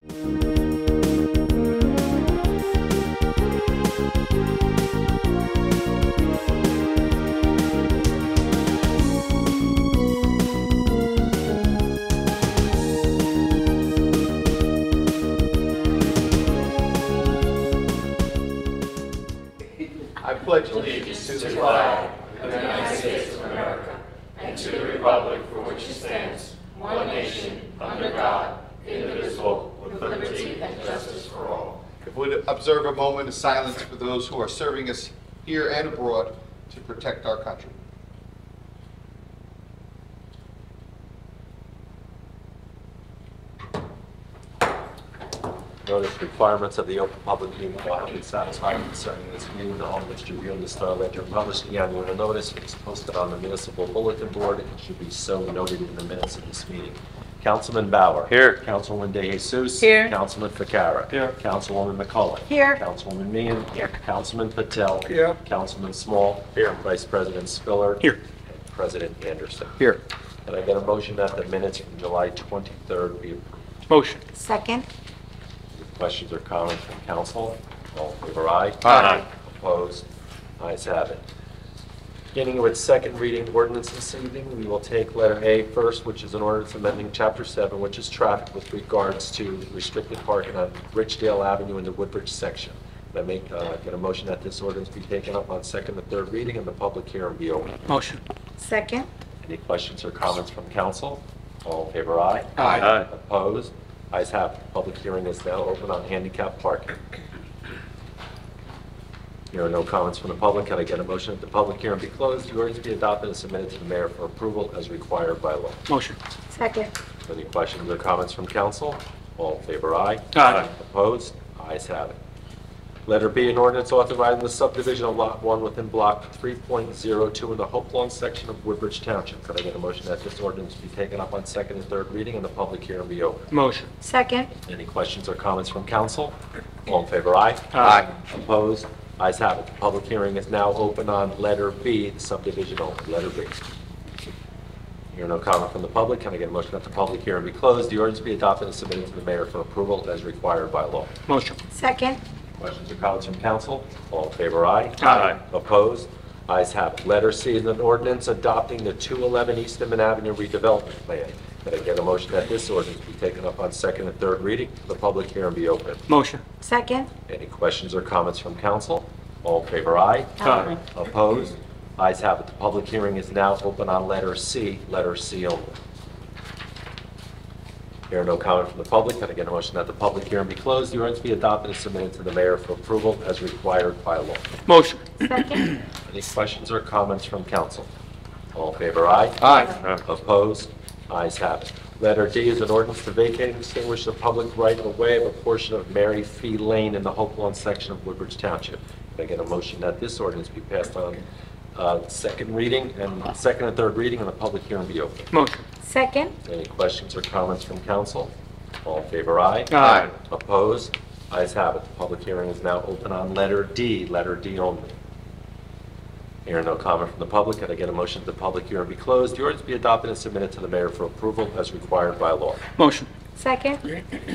I pledge allegiance to the flag of the United States of America and to the republic for which it stands, one nation, under God, indivisible, with liberty and justice for all. If we would observe a moment of silence for those who are serving us here and abroad to protect our country. Notice requirements of the Open Public Meeting Law have been satisfied concerning this meeting. The home distributed in the Star Ledger published the annual notice. It is posted on the municipal bulletin board. It should be so noted in the minutes of this meeting. Councilman Bauer. Here. Councilwoman De Jesus. Here. Councilman Ficarra. Here. Councilwoman McCullough. Here. Councilwoman Meehan. Here. Councilman Patel. Here. Councilman Small. Here. Vice President Spiller. Here. And President Anderson. Here. Can I get a motion that the minutes from July 23rd be approved? Motion. Second. Questions or comments from council? All in favor, aye. Aye. Opposed? Ayes have it. Beginning with second reading ordinance this evening, we will take letter A first, which is an ordinance amending Chapter 7, which is traffic with regards to restricted parking on Ridgedale Avenue in the Woodbridge section. Can I get a motion that this ordinance be taken up on second and third reading and the public hearing be open? Motion. Second. Any questions or comments from council? All in favor, aye. Aye. Opposed? Ayes have it. Public hearing is now open on handicap parking. There are no comments from the public. Can I get a motion that the public hearing be closed, the ordinance be adopted and submitted to the mayor for approval as required by law? Motion. Second. Any questions or comments from council? All in favor, aye. Aye. Opposed? Ayes have it. Letter B, an ordinance authorizing the subdivision of Lot 1 within Block 3.02 in the Hope Lawn section of Woodbridge Township. Could I get a motion that this ordinance be taken up on second and third reading and the public hearing be open? Motion. Second. Any questions or comments from council? All in favor, aye. Aye. Opposed? Ayes have it. The public hearing is now open on letter B, the subdivision only. Letter B. Hear no comment from the public. Can I get a motion that the public hearing be closed, the ordinance be adopted and submitted to the mayor for approval as required by law? Motion. Second. Questions or comments from council? All in favor, aye. Aye. Opposed? Ayes have it. Letter C is an ordinance adopting the 211 East Inman Avenue redevelopment plan. Can I get a motion that this ordinance be taken up on second and third reading, the public hearing be open? Motion. Second. Any questions or comments from council? All in favor, aye. Aye. Opposed? Ayes have it. The public hearing is now open on letter C only. Hear no comment from the public. Can I get a motion that the public hearing be closed, the ordinance be adopted and submitted to the mayor for approval as required by law? Motion. Second. Any questions or comments from council? All in favor, aye. Aye. Opposed? Ayes have it. Letter D is an ordinance to vacate and extinguish the public right-of-way of a portion of Mary Fee Lane in the Hope Lawn section of Woodbridge Township. Can I get a motion that this ordinance be passed on second reading and second and third reading and the public hearing be open? Motion. Second. Any questions or comments from council? All in favor, aye. Aye. Opposed? Ayes have it. The public hearing is now open on letter D only. Hearing no comment from the public, can I get a motion that the public hearing be closed, the ordinance be adopted and submitted to the mayor for approval as required by law? Motion. Second.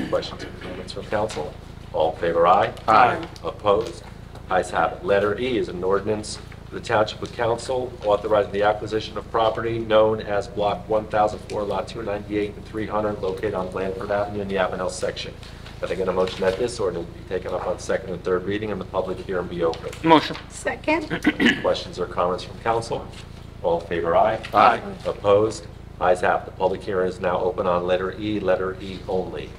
Questions or comments from council? All in favor, aye. Aye. Opposed? Ayes have it. Letter E is an ordinance of the Township of Council authorizing the acquisition of property known as Block 1004, Lot 298 and 300, located on Blandford Avenue in the Avenel section. Can I get a motion that this ordinance be taken up on second and third reading and the public hearing be open? Motion. Second. Questions or comments from council? All in favor, aye. Aye. Opposed? Ayes have it. The public hearing is now open on letter E only.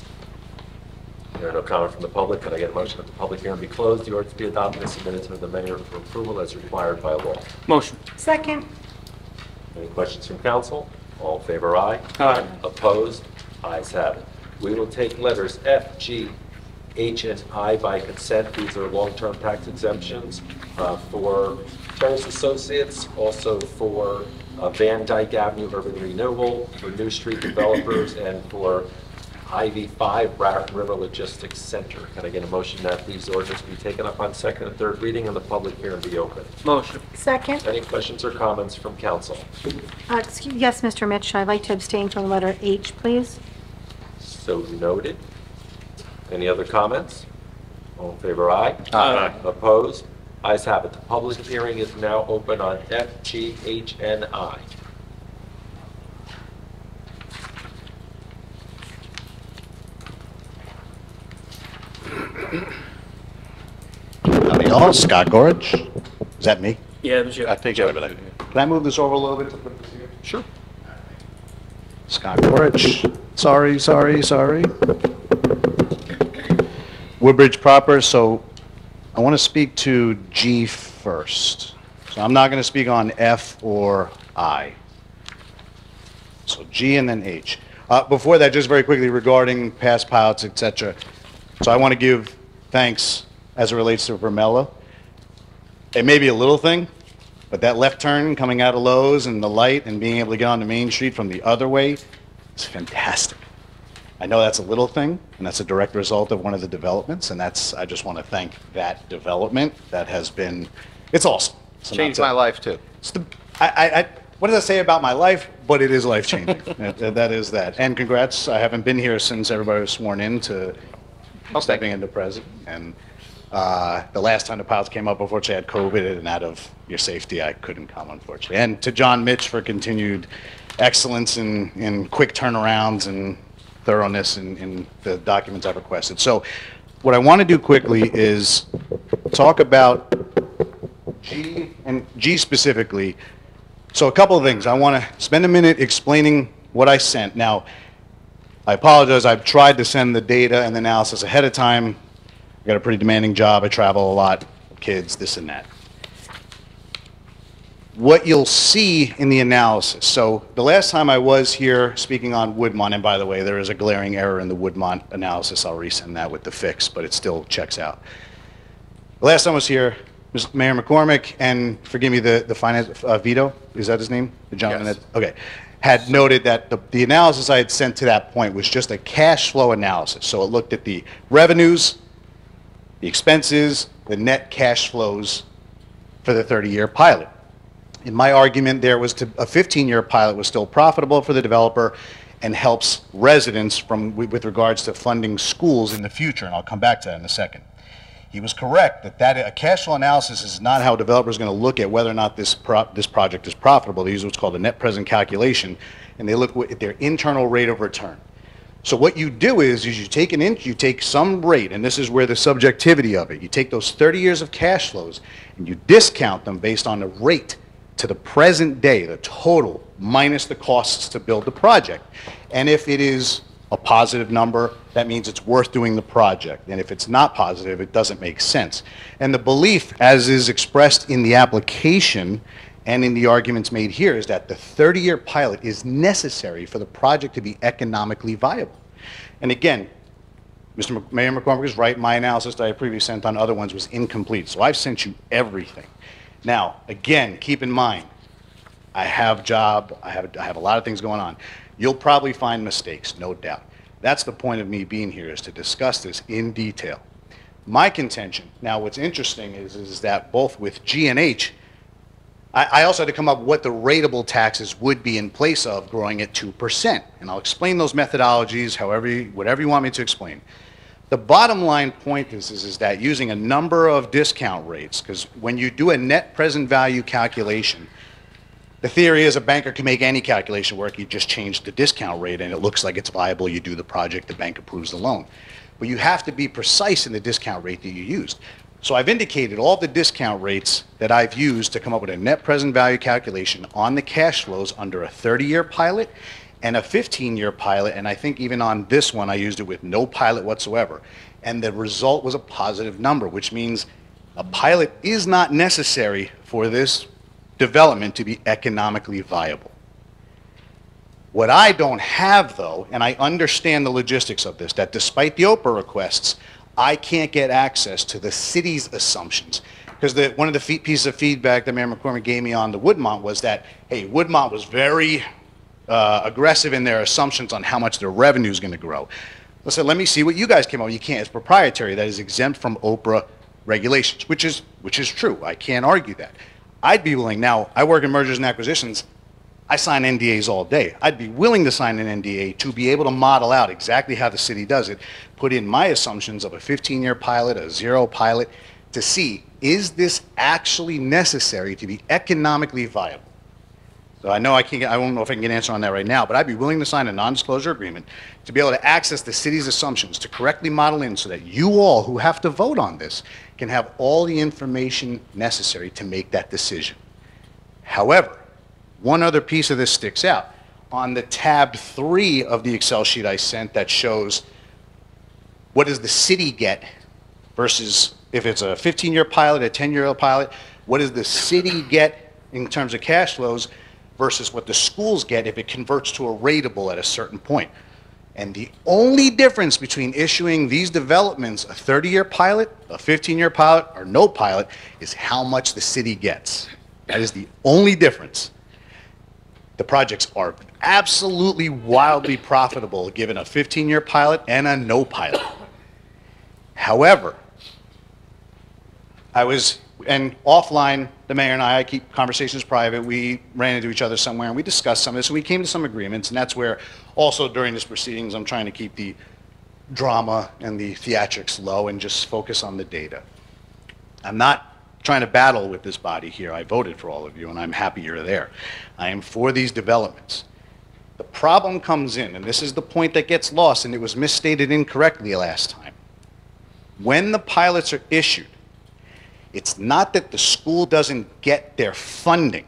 There are no comment from the public. Can I get a motion that the public hearing be closed, the ordinance be adopted and submitted to the mayor for approval as required by law? Motion. Second. Any questions from council? All in favor, aye. Aye. Opposed? Ayes have it. We will take letters F, G, H, and I by consent. These are long-term tax exemptions for Terrace Associates, also for Van Dyke Avenue Urban Renewal, for New Street Developers, and for IV5 Raritan River Logistics Center. Can I get a motion that these ordinances be taken up on second and third reading and the public hearing be open? Motion. Second. Any questions or comments from council? Yes, Mr. Mitch, I'd like to abstain from letter H, please. So noted. Any other comments? All in favor, aye? Aye. Opposed? Ayes have it. The public hearing is now open on F, G, H, and I. Howdy all, Scott Gorge. Is that me? Yeah, it was you. I think I Can I move this over a little bit to put this here? Sure. Scott Gorge. Sorry. Woodbridge proper, so I want to speak to G first. So I'm not going to speak on F or I. So G and then H. Before that, just very quickly regarding past pilots, etc. So I want to give thanks as it relates to Vermella. It may be a little thing, but that left turn coming out of Lowe's and the light and being able to get onto Main Street from the other way is fantastic. I know that's a little thing, and that's a direct result of one of the developments, and I just want to thank that development. That has been, it's awesome. So Changed my life, too. what does that say about my life? But it is life-changing. that is that. And congrats, I haven't been here since everybody was sworn in to stepping into president. And the last time the pilots came up, unfortunately, I had COVID, and out of your safety, I couldn't come, unfortunately. And to John Mitch for continued excellence in quick turnarounds and thoroughness in the documents I've requested. So what I want to do quickly is talk about G and G specifically. So a couple of things. I want to spend a minute explaining what I sent. Now, I apologize. I've tried to send the data and the analysis ahead of time. I got a pretty demanding job. I travel a lot, kids, this and that. What you'll see in the analysis. So the last time I was here speaking on Woodmont, and by the way, there is a glaring error in the Woodmont analysis. I'll resend that with the fix, but it still checks out. The last time I was here, Mayor McCormick, and forgive me, the finance, Vito, is that his name? The gentleman Yes. that, okay, had noted that the analysis I had sent to that point was just a cash flow analysis. So it looked at the revenues, the expenses, the net cash flows for the 30-year pilot. In my argument, there was a 15-year pilot was still profitable for the developer and helps residents with regards to funding schools in the future, and I'll come back to that in a second. He was correct that a cash flow analysis is not how developers are going to look at whether or not this project is profitable. They use what's called a net present calculation, and they look at their internal rate of return. So what you do is you take some rate, and this is where the subjectivity of it. You take those 30 years of cash flows and you discount them based on the rate to the present day, the total minus the costs to build the project. And if it is a positive number, that means it's worth doing the project. And if it's not positive, it doesn't make sense. And the belief, as is expressed in the application and in the arguments made here, is that the 30-year pilot is necessary for the project to be economically viable. And again, Mayor McCormick is right. My analysis that I previously sent on other ones was incomplete. So I've sent you everything. Now, again, keep in mind, I have a job, I have a lot of things going on. You'll probably find mistakes, no doubt. That's the point of me being here, is to discuss this in detail. My contention, now what's interesting is that both with G and H, I also had to come up with what the rateable taxes would be in place of growing at 2%. And I'll explain those methodologies whatever you want me to explain. The bottom line point is that using a number of discount rates, because when you do a net present value calculation, the theory is a banker can make any calculation work. You just change the discount rate and it looks like it's viable. You do the project, the bank approves the loan. But you have to be precise in the discount rate that you used. So I've indicated all the discount rates that I've used to come up with a net present value calculation on the cash flows under a 30-year pilot and a 15-year pilot, and I think even on this one I used it with no pilot whatsoever. And the result was a positive number, which means a pilot is not necessary for this development to be economically viable. What I don't have, though, and I understand the logistics of this, that despite the Oprah requests, I can't get access to the city's assumptions. Because one of the pieces of feedback that Mayor McCormick gave me on the Woodmont was that, hey, Woodmont was very aggressive in their assumptions on how much their revenue is going to grow. I said, let me see what you guys came up with. You can't. It's proprietary. That is exempt from Oprah regulations, which is true. I can't argue that. I'd be willing. Now, I work in mergers and acquisitions. I sign NDAs all day. I'd be willing to sign an NDA to be able to model out exactly how the city does it, put in my assumptions of a 15-year pilot, a 0 pilot, to see, is this actually necessary to be economically viable? So I know I don't know if I can get an answer on that right now, but I'd be willing to sign a non-disclosure agreement to be able to access the city's assumptions, to correctly model in so that you all who have to vote on this can have all the information necessary to make that decision. However, one other piece of this sticks out. On the tab 3 of the Excel sheet I sent that shows what does the city get versus if it's a 15-year pilot, a 10-year pilot, what does the city get in terms of cash flows versus what the schools get if it converts to a rateable at a certain point. And the only difference between issuing these developments, a 30-year pilot, a 15-year pilot, or no pilot, is how much the city gets. That is the only difference. The projects are absolutely wildly profitable given a 15-year pilot and a no pilot. However, and offline, the mayor and I keep conversations private, we ran into each other somewhere and we discussed some of this, and we came to some agreements, and that's where also during this proceedings I'm trying to keep the drama and the theatrics low and just focus on the data. I'm not trying to battle with this body here. I voted for all of you and I'm happy you're there. I am for these developments. The problem comes in, and this is the point that gets lost, and it was misstated incorrectly last time. When the pilots are issued, it's not that the school doesn't get their funding.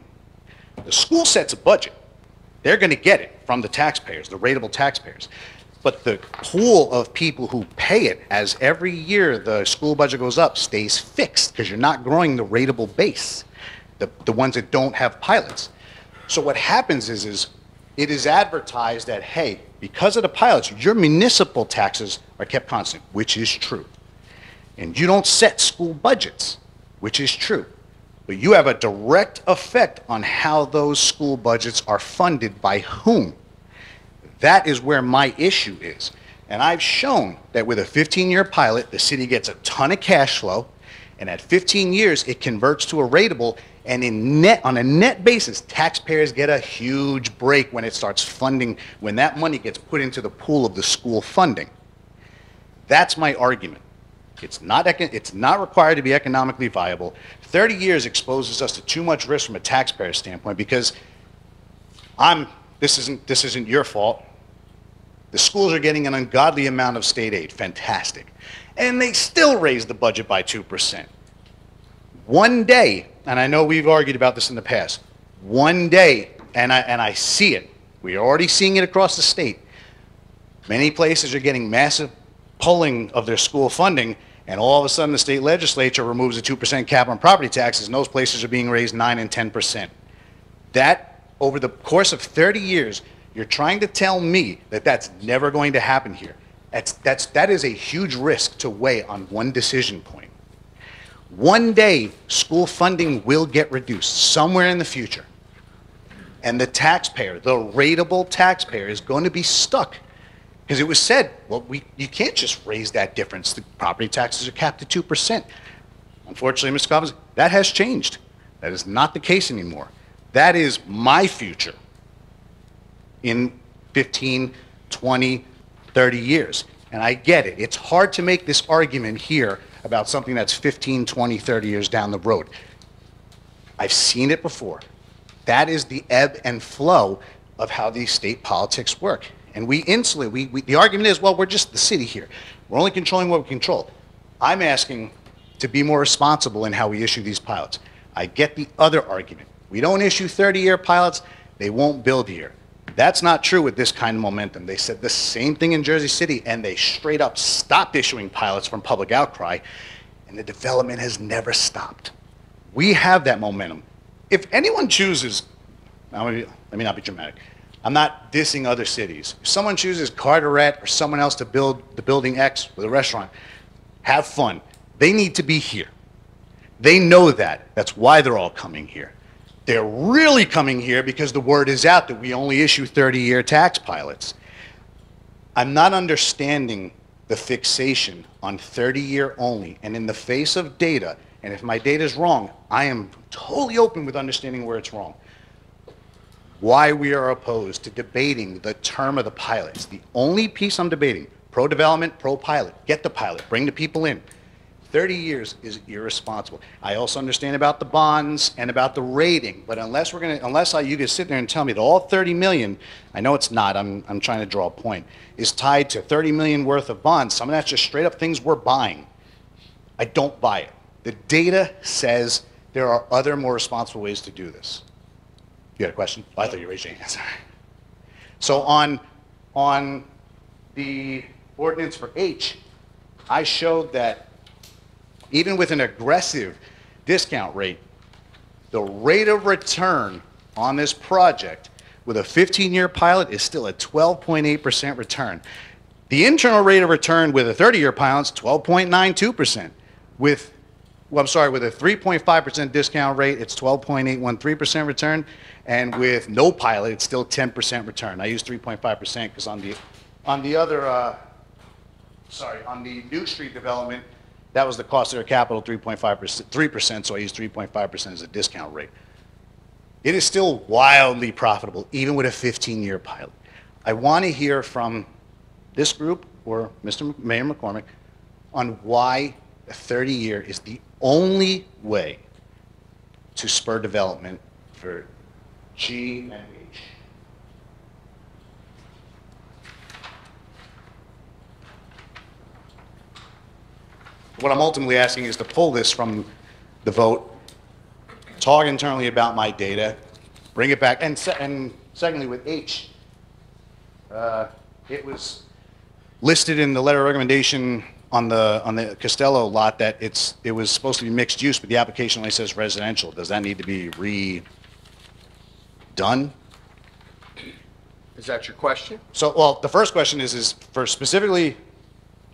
The school sets a budget. They're going to get it from the taxpayers, the rateable taxpayers. But the pool of people who pay it as every year the school budget goes up stays fixed because you're not growing the rateable base, the ones that don't have pilots. So what happens is it is advertised that, hey, because of the pilots, your municipal taxes are kept constant, which is true. And you don't set school budgets, which is true. But you have a direct effect on how those school budgets are funded by whom. That is where my issue is. And I've shown that with a 15-year pilot, the city gets a ton of cash flow, and at 15 years, it converts to a rateable, and on a net basis, taxpayers get a huge break when it starts funding, when that money gets put into the pool of the school funding. That's my argument. It's not required to be economically viable. 30 years exposes us to too much risk from a taxpayer standpoint because this isn't your fault. The schools are getting an ungodly amount of state aid, fantastic. And they still raise the budget by 2%. One day, and I know we've argued about this in the past, one day, and I see it, we're already seeing it across the state. Many places are getting massive pulling of their school funding, and all of a sudden the state legislature removes a 2% cap on property taxes, and those places are being raised 9 and 10%. That, over the course of 30 years, you're trying to tell me that that's never going to happen here. That is a huge risk to weigh on one decision point. One day, school funding will get reduced somewhere in the future. And the taxpayer, the rateable taxpayer, is going to be stuck. Because it was said, well, you can't just raise that difference. The property taxes are capped at 2%. Unfortunately, Mr. Cobbins, that has changed. That is not the case anymore. That is my future in 15, 20, 30 years. And I get it. It's hard to make this argument here about something that's 15, 20, 30 years down the road. I've seen it before. That is the ebb and flow of how these state politics work. And we insulate, the argument is, well, we're just the city here. We're only controlling what we control. I'm asking to be more responsible in how we issue these pilots. I get the other argument. We don't issue 30-year pilots, they won't build here. That's not true with this kind of momentum. They said the same thing in Jersey City, and they straight up stopped issuing pilots from public outcry, and the development has never stopped. We have that momentum. If anyone chooses, let me not be dramatic, I'm not dissing other cities. If someone chooses Carteret or someone else to build the building X with a restaurant, have fun. They need to be here. They know that. That's why they're all coming here. They're really coming here because the word is out that we only issue 30-year tax pilots. I'm not understanding the fixation on 30-year only, and in the face of data, and if my data is wrong, I am totally open with understanding where it's wrong. why we are opposed to debating the term of the pilot. It's the only piece I'm debating. Pro-development, pro-pilot. Get the pilot. Bring the people in. 30 years is irresponsible. I also understand about the bonds and about the rating, but unless you can sit there and tell me that all 30 million, I know it's not, I'm trying to draw a point, is tied to 30 million worth of bonds, some of that's just straight up things we're buying. I don't buy it. The data says there are other more responsible ways to do this. You had a question? Oh, I thought you raised your hand. Sorry. So on the ordinance for H, I showed that even with an aggressive discount rate, the rate of return on this project with a 15-year pilot is still a 12.8% return. The internal rate of return with a 30-year pilot is 12.92%. With a 3.5% discount rate, it's 12.813% return, and with no pilot, it's still 10% return. I use 3.5% because on the New Street development, that was the cost of their capital, 3%, so I use 3.5% as a discount rate. It is still wildly profitable, even with a 15-year pilot. I want to hear from this group or Mr. Mayor McCormick on why a 30-year is the only way to spur development for G and H. What I'm ultimately asking is to pull this from the vote, talk internally about my data, bring it back, and secondly, with H, it was listed in the letter of recommendation on the Costello lot that it was supposed to be mixed use, but the application only says residential. Does that need to be redone? Is that your question? So, well, the first question is for specifically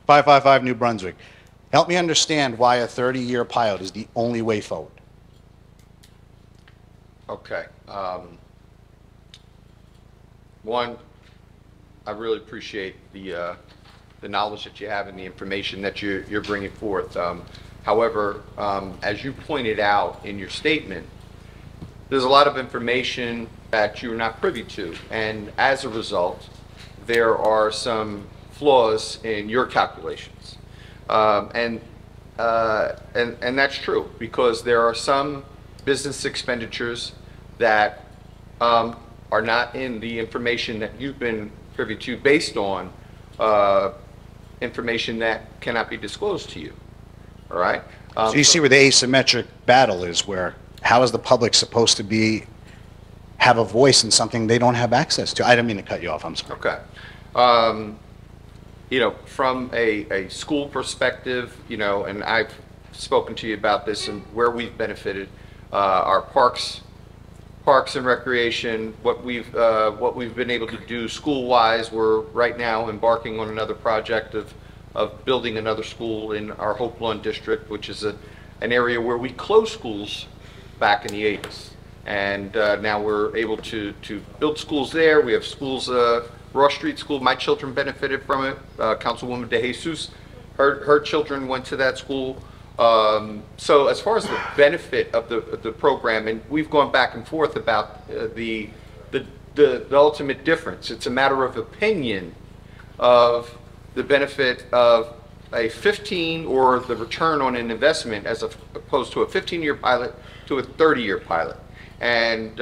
555 New Brunswick. Help me understand why a 30-year pilot is the only way forward. Okay. One, I really appreciate the knowledge that you have and the information that you're bringing forth. However, as you pointed out in your statement, there's a lot of information that you're not privy to, and as a result, there are some flaws in your calculations. And that's true, because there are some business expenditures that are not in the information that you've been privy to based on information that cannot be disclosed to you. All right? So you see where the asymmetric battle is, where how is the public supposed to have a voice in something they don't have access to? I didn't mean to cut you off, I'm sorry. Okay. You know, from a school perspective, you know, and I've spoken to you about this and where we've benefited, our parks and recreation, what we've been able to do school-wise. We're right now embarking on another project of building another school in our Hope Lawn district, which is an area where we closed schools back in the 80s. And now we're able to build schools there. We have schools, Ross Street School, my children benefited from it. Councilwoman De Jesus, her children went to that school. So as far as the benefit of the program, and we've gone back and forth about the ultimate difference. It's a matter of opinion of the benefit of a 15 or the return on an investment as opposed to a 15-year pilot to a 30-year pilot. And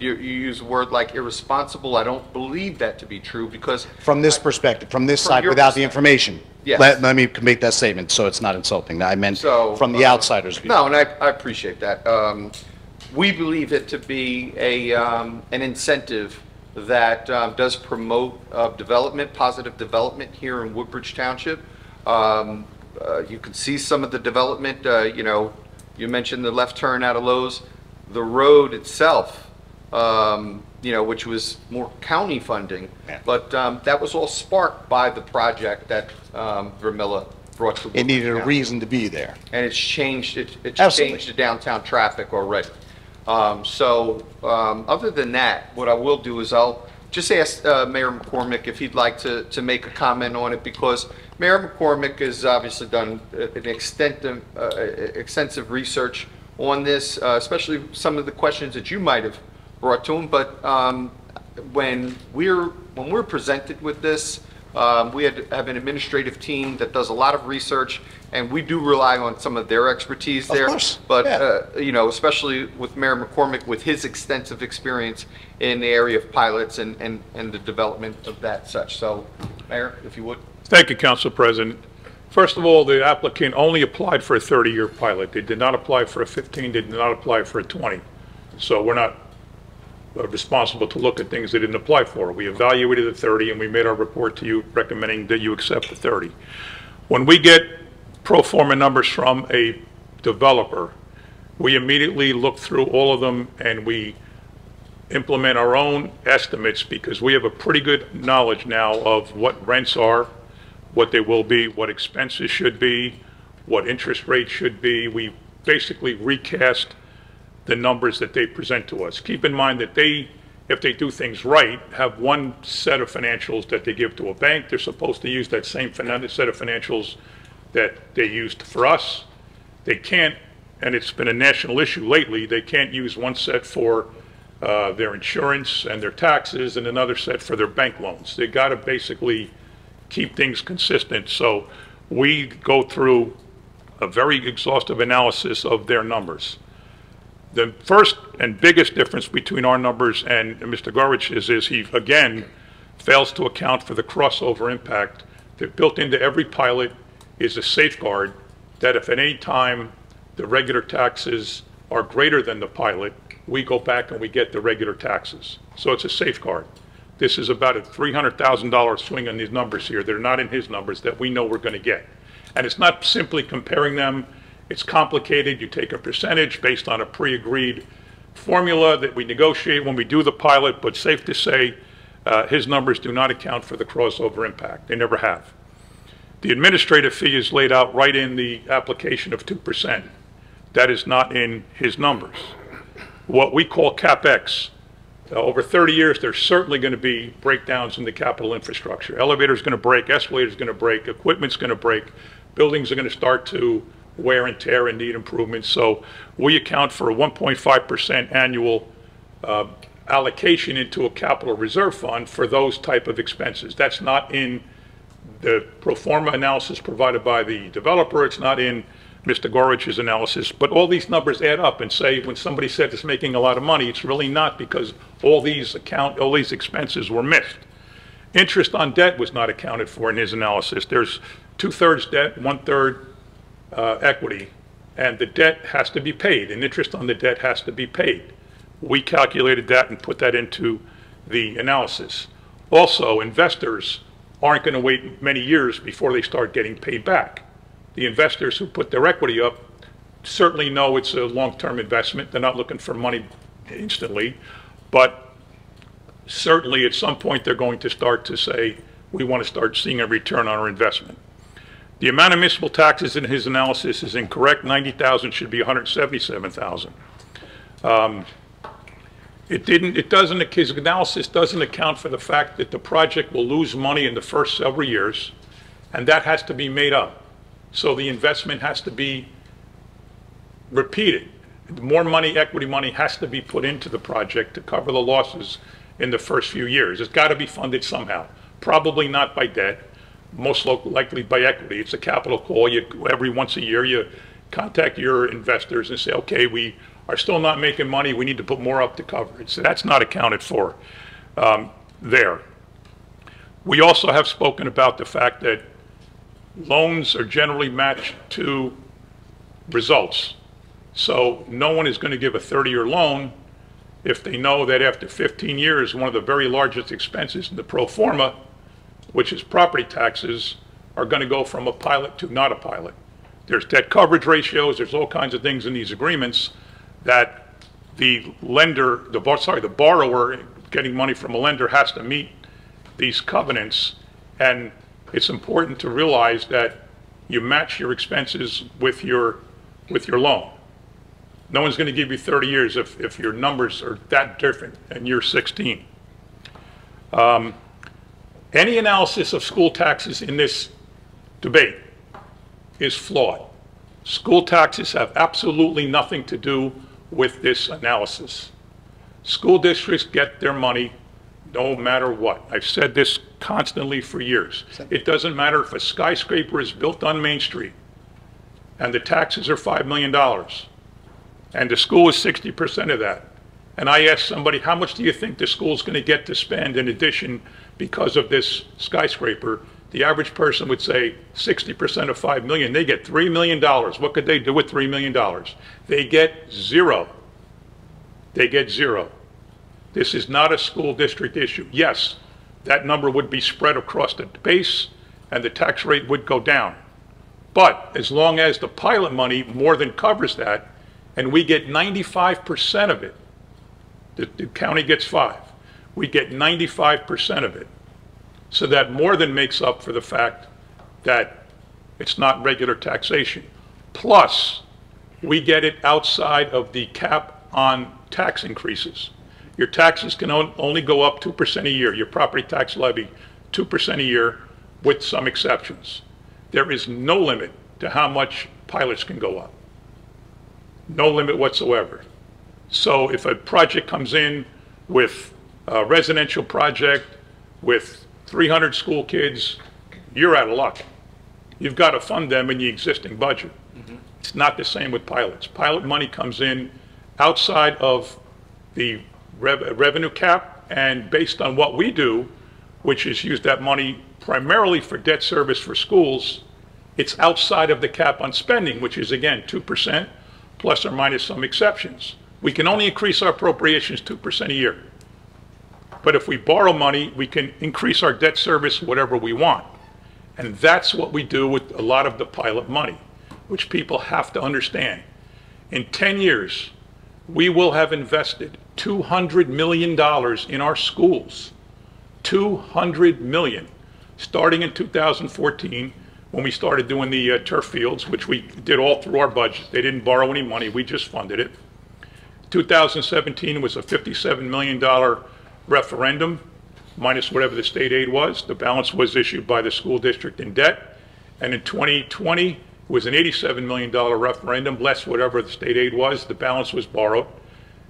you use a word like irresponsible. I don't believe that to be true, because From this perspective, from this side, without the information. Yes. Let me make that statement so it's not insulting. I meant from the outsider's view. No, and I appreciate that. We believe it to be an incentive that does promote development, positive development here in Woodbridge Township. You can see some of the development. You know, you mentioned the left turn out of Lowe's. The road itself, you know, which was more county funding, but that was all sparked by the project that Vermilla brought to. It needed a reason to be there. And it's changed. It's Absolutely. changed the downtown traffic already. Other than that, what I will do is I'll just ask Mayor McCormick if he'd like to make a comment on it, because Mayor McCormick has obviously done an extensive research on this, especially some of the questions that you might have brought to them, but when we're presented with this, we have an administrative team that does a lot of research, and we do rely on some of their expertise there. Of course, but yeah. you know, especially with Mayor McCormick, with his extensive experience in the area of pilots and the development of that such. So, Mayor, if you would. Thank you, Council President. First of all, the applicant only applied for a 30-year pilot. They did not apply for a 15, they did not apply for a 20. So we're not responsible to look at things they didn't apply for. We evaluated the 30 and we made our report to you recommending that you accept the 30. When we get pro forma numbers from a developer, we immediately look through all of them and we implement our own estimates because we have a pretty good knowledge now of what rents are, what they will be, what expenses should be, what interest rates should be. We basically recast the numbers that they present to us. Keep in mind that they, if they do things right, have one set of financials that they give to a bank. They're supposed to use that same set of financials that they used for us. They can't, and it's been a national issue lately, they can't use one set for their insurance and their taxes and another set for their bank loans. They got to basically keep things consistent. So we go through a very exhaustive analysis of their numbers. The first and biggest difference between our numbers and Mr. Gorwich's is he, again, fails to account for the crossover impact that built into every pilot is a safeguard that if at any time the regular taxes are greater than the pilot, we go back and we get the regular taxes. So it's a safeguard. This is about a $300,000 swing on these numbers here. They're not in his numbers that we know we're going to get. And it's not simply comparing them. It's complicated. You take a percentage based on a pre-agreed formula that we negotiate when we do the pilot, but safe to say his numbers do not account for the crossover impact. They never have. The administrative fee is laid out right in the application of 2%. That is not in his numbers. What we call CapEx. Over 30 years, there's certainly going to be breakdowns in the capital infrastructure. Elevators going to break, escalators going to break, equipment's going to break, buildings are going to start to wear and tear and need improvements. So we account for a 1.5% annual allocation into a capital reserve fund for those type of expenses. That's not in the pro forma analysis provided by the developer. It's not in Mr. Gorwich's analysis, but all these numbers add up and say when somebody said it's making a lot of money, it's really not because all these expenses were missed. Interest on debt was not accounted for in his analysis. There's 2/3 debt, 1/3 equity, and the debt has to be paid, and interest on the debt has to be paid. We calculated that and put that into the analysis. Also, investors aren't going to wait many years before they start getting paid back. The investors who put their equity up certainly know it's a long-term investment. They're not looking for money instantly, but certainly at some point they're going to start to say, we want to start seeing a return on our investment. The amount of municipal taxes in his analysis is incorrect. 90,000 should be 177,000. His analysis doesn't account for the fact that the project will lose money in the first several years, and that has to be made up. So the investment has to be repeated. More money, equity money, has to be put into the project to cover the losses in the first few years. It's got to be funded somehow. Probably not by debt, most likely by equity. It's a capital call. Every once a year you contact your investors and say, okay, we are still not making money. We need to put more up to cover it. So that's not accounted for there. We also have spoken about the fact that loans are generally matched to results. So no one is going to give a 30-year loan if they know that after 15 years, one of the very largest expenses in the pro forma, which is property taxes, are going to go from a pilot to not a pilot. There's debt coverage ratios, there's all kinds of things in these agreements that the borrower getting money from a lender has to meet these covenants, and it's important to realize that you match your expenses with your loan. No one's going to give you 30 years if your numbers are that different and you're 16. Any analysis of school taxes in this debate is flawed. School taxes have absolutely nothing to do with this analysis. School districts get their money no matter what. I've said this constantly for years. It doesn't matter if a skyscraper is built on Main Street and the taxes are $5 million and the school is 60% of that. And I asked somebody, how much do you think the school's going to get to spend in addition because of this skyscraper? The average person would say 60% of $5 million. They get $3 million. What could they do with $3 million? They get zero. They get zero. This is not a school district issue. Yes, that number would be spread across the base and the tax rate would go down. But as long as the pilot money more than covers that and we get 95% of it, the county gets 5. We get 95% of it. So that more than makes up for the fact that it's not regular taxation. Plus, we get it outside of the cap on tax increases. Your taxes can only go up 2% a year. Your property tax levy, 2% a year, with some exceptions. There is no limit to how much pilots can go up. No limit whatsoever. So if a project comes in with a residential project with 300 school kids, you're out of luck. You've got to fund them in the existing budget. It's not the same with pilots. Pilot money comes in outside of the revenue cap, and based on what we do, which is use that money primarily for debt service for schools, it's outside of the cap on spending, which is again 2% plus or minus some exceptions. We can only increase our appropriations 2% a year. But if we borrow money, we can increase our debt service whatever we want. And that's what we do with a lot of the pilot money, which people have to understand. In 10 years, we will have invested $200 million in our schools. $200 million. Starting in 2014, when we started doing the turf fields, which we did all through our budget. They didn't borrow any money, we just funded it. 2017 was a $57 million referendum, minus whatever the state aid was. The balance was issued by the school district in debt. And in 2020, it was an $87 million referendum, less whatever the state aid was. The balance was borrowed.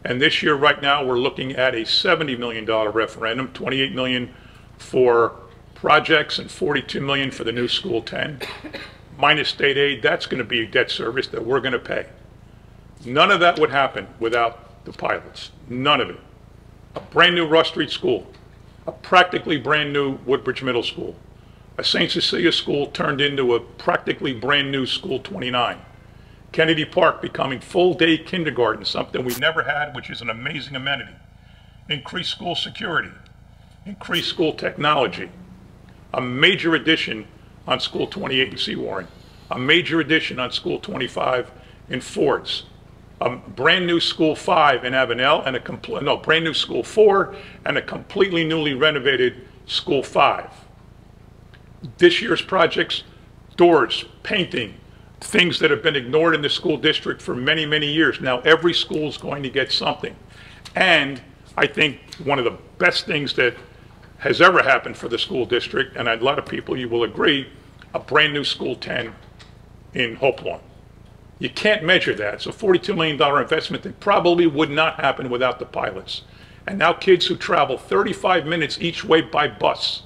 And this year, right now, we're looking at a $70 million referendum, $28 million for projects and $42 million for the new School 10. Minus state aid, that's going to be debt service that we're going to pay. None of that would happen without the pilots. None of it. A brand new Rush Street School, a practically brand new Woodbridge Middle School, a St. Cecilia School turned into a practically brand new School 29. Kennedy Park becoming full-day kindergarten, something we never had, which is an amazing amenity. Increased school security, increased school technology, a major addition on School 28 in Seawarren, a major addition on School 25 in Fords, a brand new School 5 in Avenel, and a brand new School 4, and a completely newly renovated School 5. This year's projects, doors, painting, things that have been ignored in the school district for many, many years. Now every school is going to get something. And I think one of the best things that has ever happened for the school district, and a lot of people, you will agree, a brand new School 10 in Hope Lawn. You can't measure that. It's a $42 million investment that probably would not happen without the pilots. And now kids who travel 35 minutes each way by bus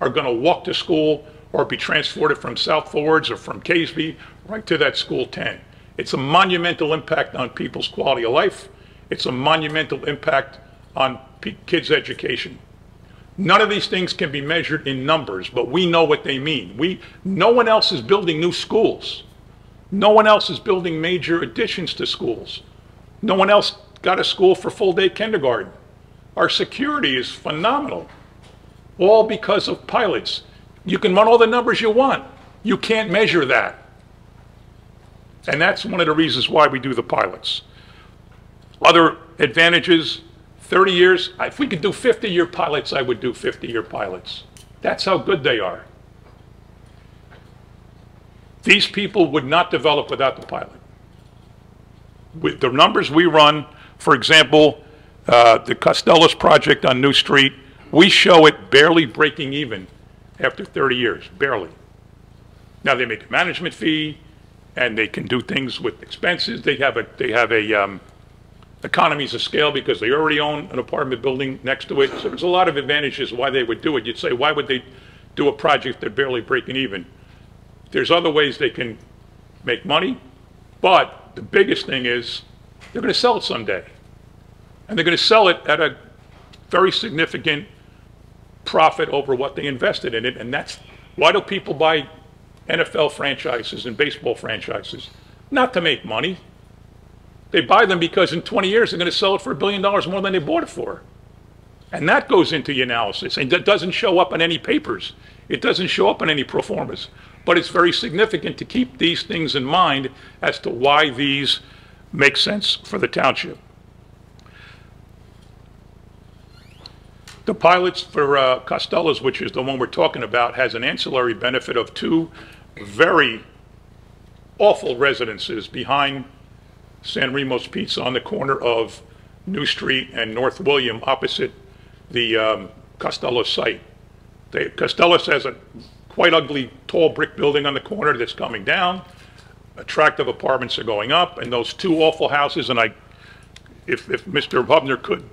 are going to walk to school or be transported from South Forwards or from Caseby right to that School 10. It's a monumental impact on people's quality of life. It's a monumental impact on kids' education. None of these things can be measured in numbers, but we know what they mean. No one else is building new schools. No one else is building major additions to schools. No one else got a school for full-day kindergarten. Our security is phenomenal, all because of pilots. You can run all the numbers you want. You can't measure that. And that's one of the reasons why we do the pilots. Other advantages, 30 years, if we could do 50-year pilots, I would do 50-year pilots. That's how good they are. These people would not develop without the pilot. With the numbers we run, for example, the Costello's project on New Street, we show it barely breaking even after 30 years, barely. Now they make a management fee, and they can do things with expenses. They have a economies of scale because they already own an apartment building next to it. So there's a lot of advantages why they would do it. You'd say, why would they do a project they're barely breaking even? There's other ways they can make money, but the biggest thing is they're going to sell it someday. And they're going to sell it at a very significant profit over what they invested in it. And that's why do people buy NFL franchises and baseball franchises? Not to make money. They buy them because in 20 years they're going to sell it for $1 billion more than they bought it for. And that goes into the analysis. And that doesn't show up on any papers. It doesn't show up on any pro formas. But it's very significant to keep these things in mind as to why these make sense for the township. The pilots for Costello's, which is the one we're talking about, has an ancillary benefit of 2 very awful residences behind San Remo's Pizza on the corner of New Street and North William opposite the Costello's site. Costello's has a quite ugly tall brick building on the corner that's coming down. Attractive apartments are going up, and those 2 awful houses, and if Mr. Hubner could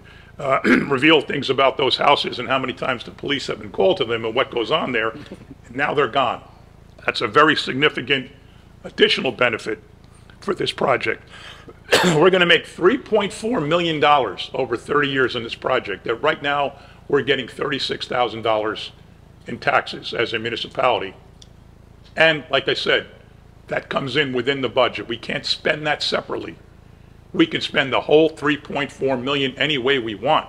reveal things about those houses and how many times the police have been called to them and what goes on there, now they're gone. That's a very significant additional benefit for this project. We're going to make $3.4 million over 30 years in this project. That right now we're getting $36,000 in taxes as a municipality. And like I said, that comes in within the budget. We can't spend that separately. We can spend the whole $3.4 million any way we want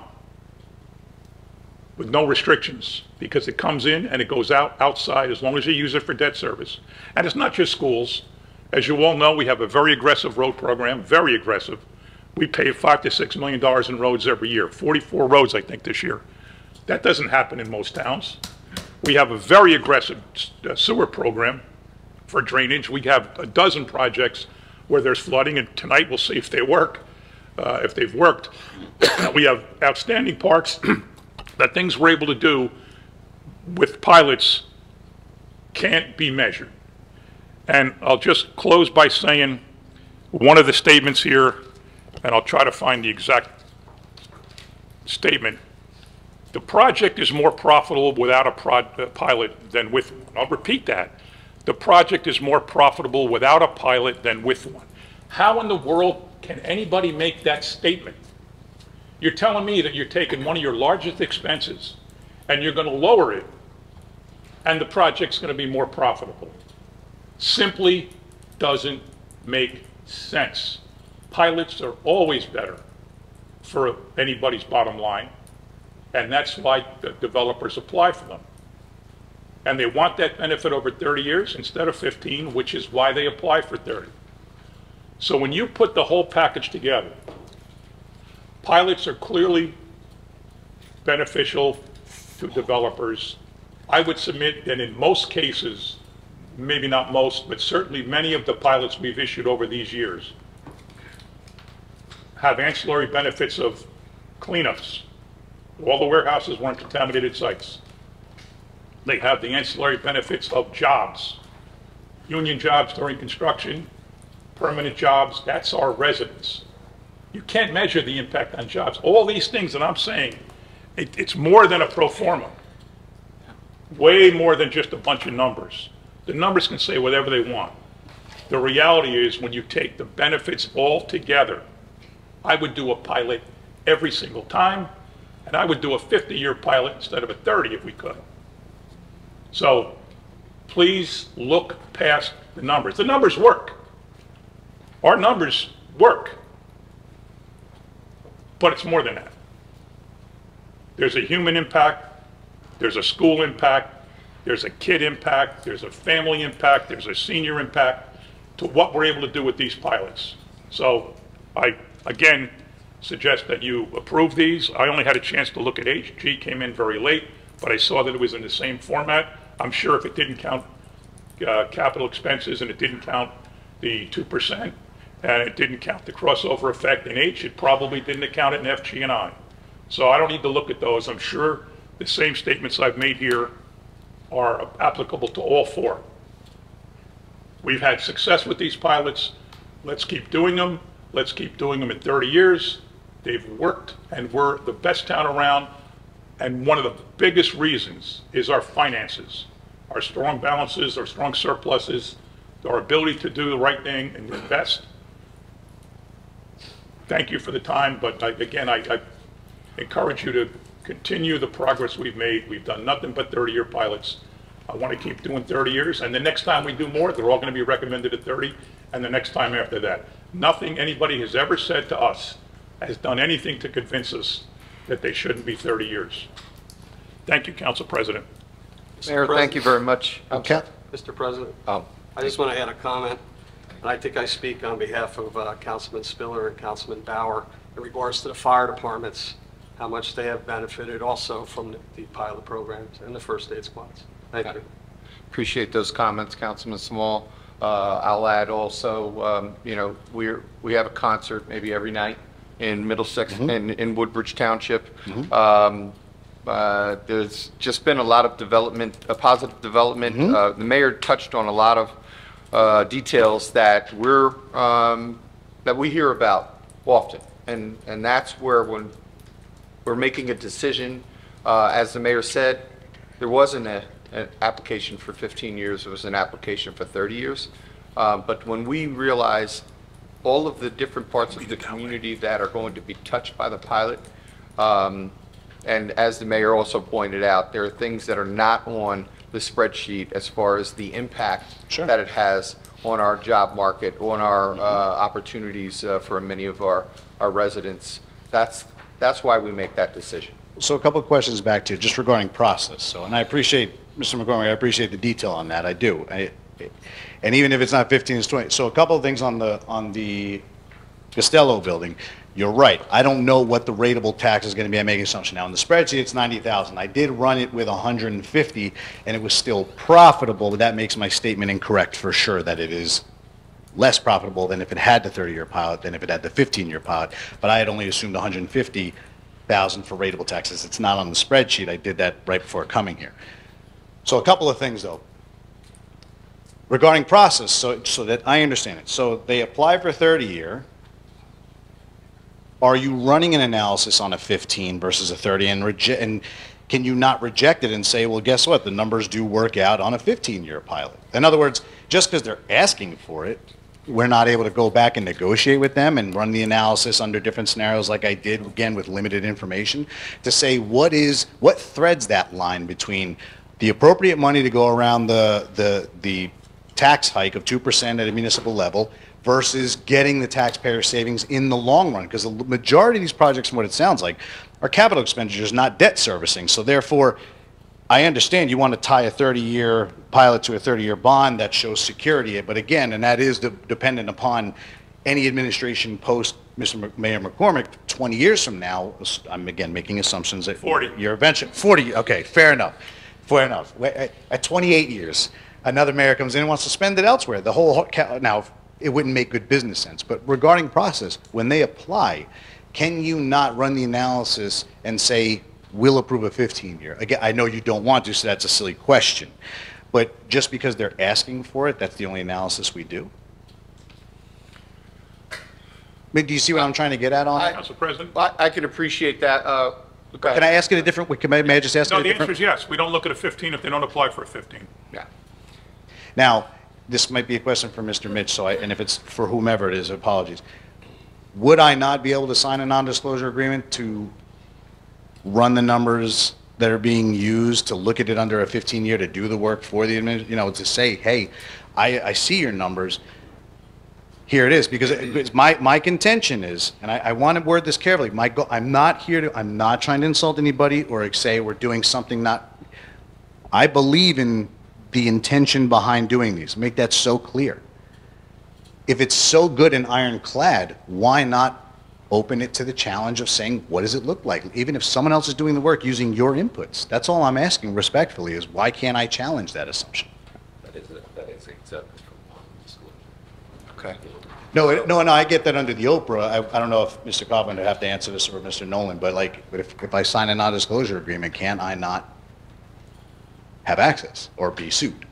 with no restrictions because it comes in and it goes out outside as long as you use it for debt service. And it's not just schools. As you all know, we have a very aggressive road program, very aggressive. We pay $5 to $6 million in roads every year, 44 roads, I think, this year. That doesn't happen in most towns. We have a very aggressive sewer program for drainage. We have a dozen projects where there's flooding, and tonight we'll see if they work, if they've worked. We have outstanding parks. The things we're able to do with pilots can't be measured. And I'll just close by saying one of the statements here, and I'll try to find the exact statement. The project is more profitable without a pilot than with one. I'll repeat that. The project is more profitable without a pilot than with one. How in the world can anybody make that statement? You're telling me that you're taking one of your largest expenses and you're going to lower it and the project's going to be more profitable. Simply doesn't make sense. Pilots are always better for anybody's bottom line, and that's why the developers apply for them. And they want that benefit over 30 years instead of 15, which is why they apply for 30. So when you put the whole package together, pilots are clearly beneficial to developers. I would submit that in most cases, maybe not most, but certainly many of the pilots we've issued over these years have ancillary benefits of cleanups. All the warehouses weren't contaminated sites. They have the ancillary benefits of jobs, union jobs during construction, permanent jobs. That's our residents. You can't measure the impact on jobs. All these things that I'm saying, it's more than a pro forma. Way more than just a bunch of numbers. The numbers can say whatever they want. The reality is when you take the benefits all together, I would do a pilot every single time, and I would do a 50-year pilot instead of a 30 if we could. So please look past the numbers. The numbers work. Our numbers work. But it's more than that. There's a human impact, there's a school impact, there's a kid impact, there's a family impact, there's a senior impact to what we're able to do with these pilots. So I, again, suggest that you approve these. I only had a chance to look at H. G came in very late, but I saw that it was in the same format. I'm sure if it didn't count capital expenses and it didn't count the 2% and it didn't count the crossover effect in H, it probably didn't account it in F, G, and I. So I don't need to look at those. I'm sure the same statements I've made here are applicable to all four. We've had success with these pilots. Let's keep doing them. Let's keep doing them in 30 years. They've worked, and we're the best town around. And one of the biggest reasons is our finances, our strong balances, our strong surpluses, our ability to do the right thing and invest. Thank you for the time, but again, I encourage you to continue the progress we've made. We've done nothing but 30-year pilots. I want to keep doing 30 years, and the next time we do more, they're all going to be recommended at 30, and the next time after that. Nothing anybody has ever said to us has done anything to convince us that they shouldn't be 30 years. Thank you, Council President. Mayor, thank you very much. Okay. Mr. President, Oh, I just want to add a comment, and I think I speak on behalf of Councilman Spiller and Councilman Bauer in regards to the fire departments, how much they have benefited also from the pilot programs and the first aid squads. Thank you. appreciate those comments, Councilman Small. I'll add also, you know, we have a concert maybe every night in Middlesex, in Woodbridge Township. There's just been a lot of development, a positive development. The mayor touched on a lot of details that we hear about often, and that's where when we're making a decision, as the mayor said, there wasn't an application for 15 years, it was an application for 30 years. But when we realize all of the different parts of the community that are going to be touched by the pilot, and as the mayor also pointed out, there are things that are not on the spreadsheet as far as the impact that it has on our job market, on our opportunities for many of our residents. That's why we make that decision. So a couple of questions back to you, just regarding process. So, and I appreciate, Mr. McCormick, I appreciate the detail on that. I do. And even if it's not 15, it's 20. So a couple of things on the Costello building. You're right. I don't know what the rateable tax is going to be. I'm making an assumption. Now, in the spreadsheet, it's 90,000. I did run it with 150, and it was still profitable, but that makes my statement incorrect for sure, that it is less profitable than if it had the 30-year pilot than if it had the 15-year pilot. But I had only assumed 150,000 for rateable taxes. It's not on the spreadsheet. I did that right before coming here. So a couple of things, though. Regarding process, so that I understand it. So they apply for 30-year. Are you running an analysis on a 15 versus a 30, and can you not reject it and say, well, guess what? The numbers do work out on a 15-year pilot. In other words, just because they're asking for it, we're not able to go back and negotiate with them and run the analysis under different scenarios like I did, again, with limited information, to say what threads that line between the appropriate money to go around the tax hike of 2% at a municipal level versus getting the taxpayer savings in the long run. Because the majority of these projects, from what it sounds like, are capital expenditures, not debt servicing. So therefore, I understand you want to tie a 30-year pilot to a 30-year bond that shows security, but again, and that is dependent upon any administration post Mr. Mayor McCormick 20 years from now. I'm again making assumptions that 40. You're eventually 40. Okay, fair enough. Fair enough. At 28 years, another mayor comes in and wants to spend it elsewhere. The whole now it wouldn't make good business sense. But regarding process, when they apply, can you not run the analysis and say, we'll approve a 15-year? Again, I know you don't want to, so that's a silly question. But just because they're asking for it, that's the only analysis we do? I mean, do you see what I'm trying to get at on it? Council President? I can appreciate that. Can I ask it a different way? May I just ask it No, a the different answer is yes. We don't look at a 15 if they don't apply for a 15. Yeah. Now, this might be a question for Mr. Mitch, and if it's for whomever it is, apologies. Would I not be able to sign a non-disclosure agreement to run the numbers that are being used to look at it under a 15-year to do the work for the administration, to say, hey, I see your numbers, here it is, because my contention is, and I want to word this carefully, I'm not trying to insult anybody or say we're doing something not, I believe in the intention behind doing these. Make that so clear. If it's so good and ironclad, why not open it to the challenge of saying, what does it look like? Even if someone else is doing the work using your inputs. That's all I'm asking respectfully, is why can't I challenge that assumption? That is accepted from disclosure. Okay. No, I get that under the Oprah. I don't know if Mr. Kaufman would have to answer this or Mr. Nolan, but if I sign a non-disclosure agreement, can't I not have access or be sued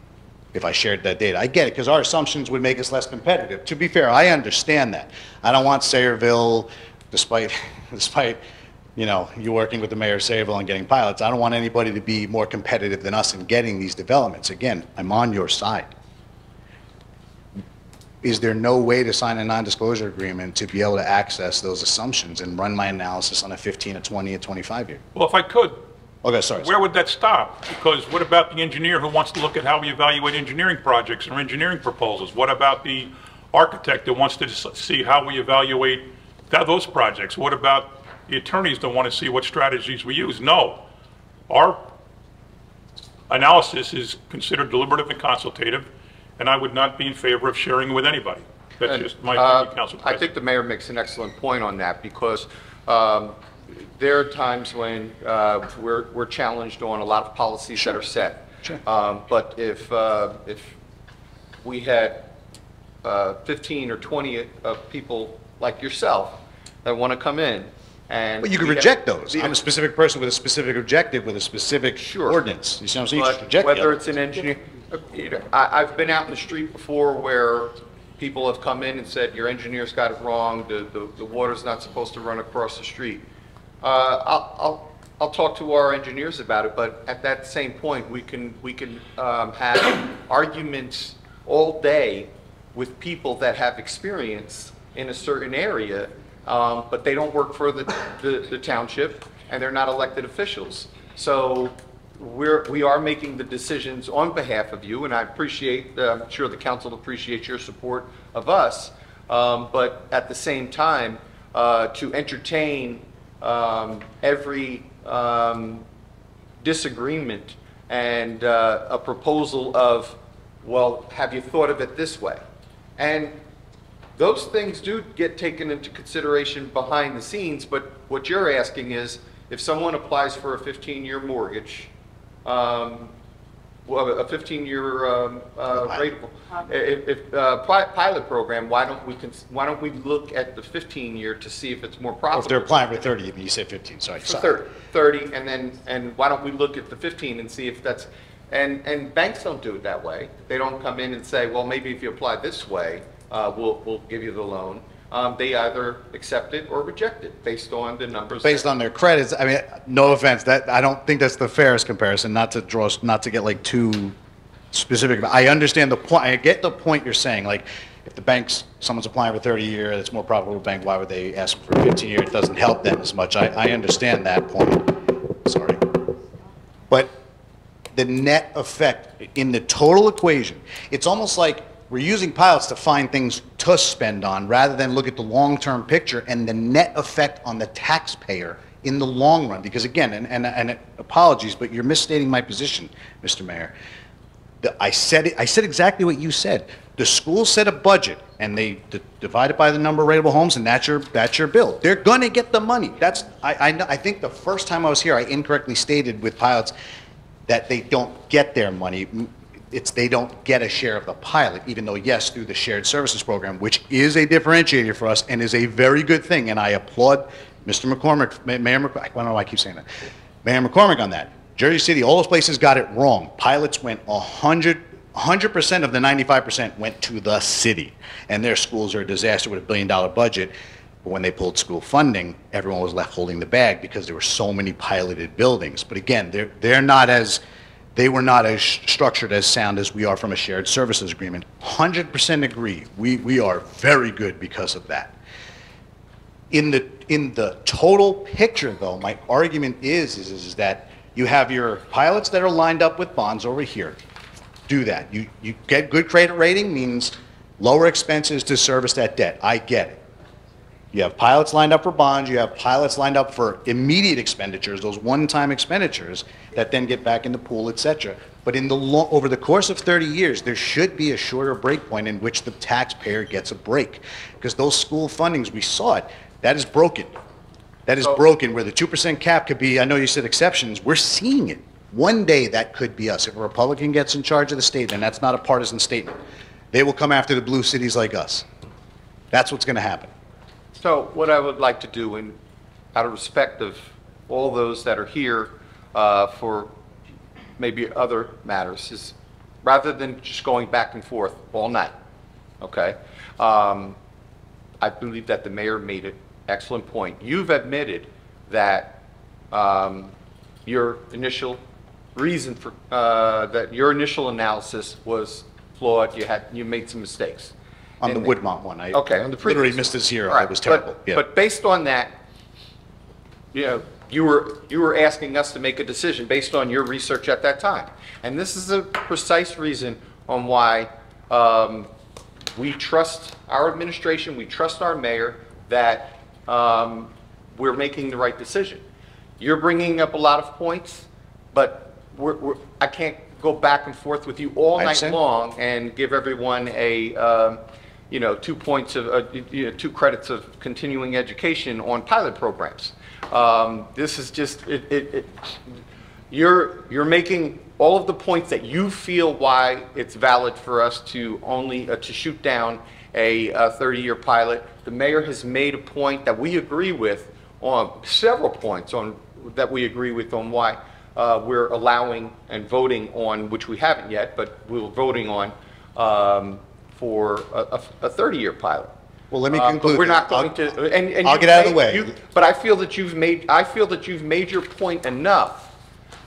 if I shared that data? I get it, because our assumptions would make us less competitive. To be fair, I understand that. I don't want Sayreville despite, despite, you know, you working with the mayor of Sayreville and getting pilots, I don't want anybody to be more competitive than us in getting these developments. Again, I'm on your side. Is there no way to sign a non-disclosure agreement to be able to access those assumptions and run my analysis on a 15, a 20, a 25 year? Well, if I could, Okay, sorry. where would that stop? Because what about the engineer who wants to look at how we evaluate engineering projects or engineering proposals? What about the architect that wants to see how we evaluate those projects? What about the attorneys that want to see what strategies we use? No. Our analysis is considered deliberative and consultative, and I would not be in favor of sharing with anybody. That's just my opinion, Council President. I think the mayor makes an excellent point on that, because there are times when we're challenged on a lot of policies that are set. Sure. But if we had 15 or 20 of people like yourself that want to come in, and But you can reject those. I'm a specific person with a specific objective, with a specific ordinance. You see what I'm saying? You just But reject the whether other it's an engineer, I've been out in the street before where people have come in and said, your engineer's got it wrong, the water's not supposed to run across the street. I'll talk to our engineers about it, but at that same point, we can have arguments all day with people that have experience in a certain area, but they don't work for the township, and they're not elected officials. So we are making the decisions on behalf of you, and I appreciate, I'm sure the council appreciates your support of us, but at the same time, to entertain every disagreement and a proposal of, well, have you thought of it this way? And those things do get taken into consideration behind the scenes, but what you're asking is, if someone applies for a 15-year mortgage, well, a 15-year rate, pilot program, why don't we look at the 15-year to see if it's more profitable? If they're applying for 30, you say 15, sorry. For 30, and why don't we look at the 15 and see if that's, and banks don't do it that way. They don't come in and say, well, maybe if you apply this way, we'll give you the loan. They either accept it or reject it based on the numbers. Based on their credits, I mean, no offense, that, I don't think that's the fairest comparison, not to get like too specific. I understand the point, I get the point you're saying, like, if the bank's, someone's applying for 30-year, that's more profitable bank, why would they ask for 15-year? It doesn't help them as much. I understand that point, sorry. But the net effect in the total equation, it's almost like we're using pilots to find things to spend on rather than look at the long-term picture and the net effect on the taxpayer in the long run. Because again, and apologies, but you're misstating my position, Mr. Mayor. I said exactly what you said. The school set a budget and they divide it by the number of rateable homes, and that's your bill. They're gonna get the money. I think the first time I was here, I incorrectly stated with pilots that they don't get their money. They don't get a share of the pilot, even though, yes, through the shared services program, which is a differentiator for us and is a very good thing. And I applaud Mr. McCormick, Mayor McCormick, I don't know why I keep saying that, Mayor McCormick on that. Jersey City, all those places got it wrong. Pilots went 100% of the 95% went to the city. And their schools are a disaster with $1 billion budget. But when they pulled school funding, everyone was left holding the bag because there were so many piloted buildings. But again, they were not as structured, as sound as we are from a shared services agreement. 100% agree. We are very good because of that. In the total picture, though, my argument is that you have your pilots that are lined up with bonds over here. Do that. You get good credit rating means lower expenses to service that debt. I get it. You have pilots lined up for bonds, you have pilots lined up for immediate expenditures, those one-time expenditures that then get back in the pool, et cetera. But over the course of 30 years, there should be a shorter break point in which the taxpayer gets a break. Because those school fundings, we saw it, that is broken. That is broken, where the 2% cap could be, I know you said exceptions, we're seeing it. One day that could be us. If a Republican gets in charge of the state, and that's not a partisan statement, they will come after the blue cities like us. That's what's gonna happen. So what I would like to do, and out of respect of all those that are here for maybe other matters, is rather than just going back and forth all night, okay? I believe that the mayor made it excellent point. You've admitted that your initial reason for, that your initial analysis was flawed, you made some mistakes. On the Woodmont one, I Okay, on the literally previous missed this here. All right, It was terrible. Yeah. But based on that, you know, you were asking us to make a decision based on your research at that time. And this is a precise reason on why we trust our administration, we trust our mayor, that we're making the right decision. You're bringing up a lot of points, but I can't go back and forth with you all I night understand. long and give everyone a, 2 points of, 2 credits of continuing education on pilot programs. This is just, you're making all of the points that you feel why it's valid for us to only, to shoot down a 30-year pilot. The mayor has made a point that we agree with on several points on, that we agree with on why we're allowing and voting on, which we haven't yet, but we're voting on for a 30-year pilot. Well, let me conclude. But we're not then. going to, and I'll you've get out of the made- way. But I feel that you've made your point enough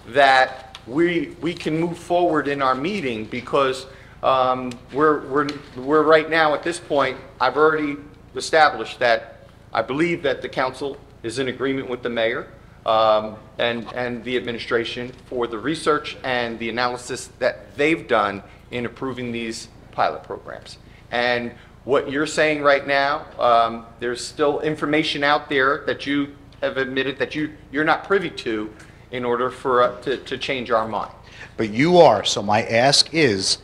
that we can move forward in our meeting, because we're right now at this point, I've already established that I believe that the council is in agreement with the mayor and the administration for the research and the analysis that they've done in approving these pilot programs. And what you're saying right now, there's still information out there that you have admitted that you're not privy to in order for to change our mind. But you are, so my ask is,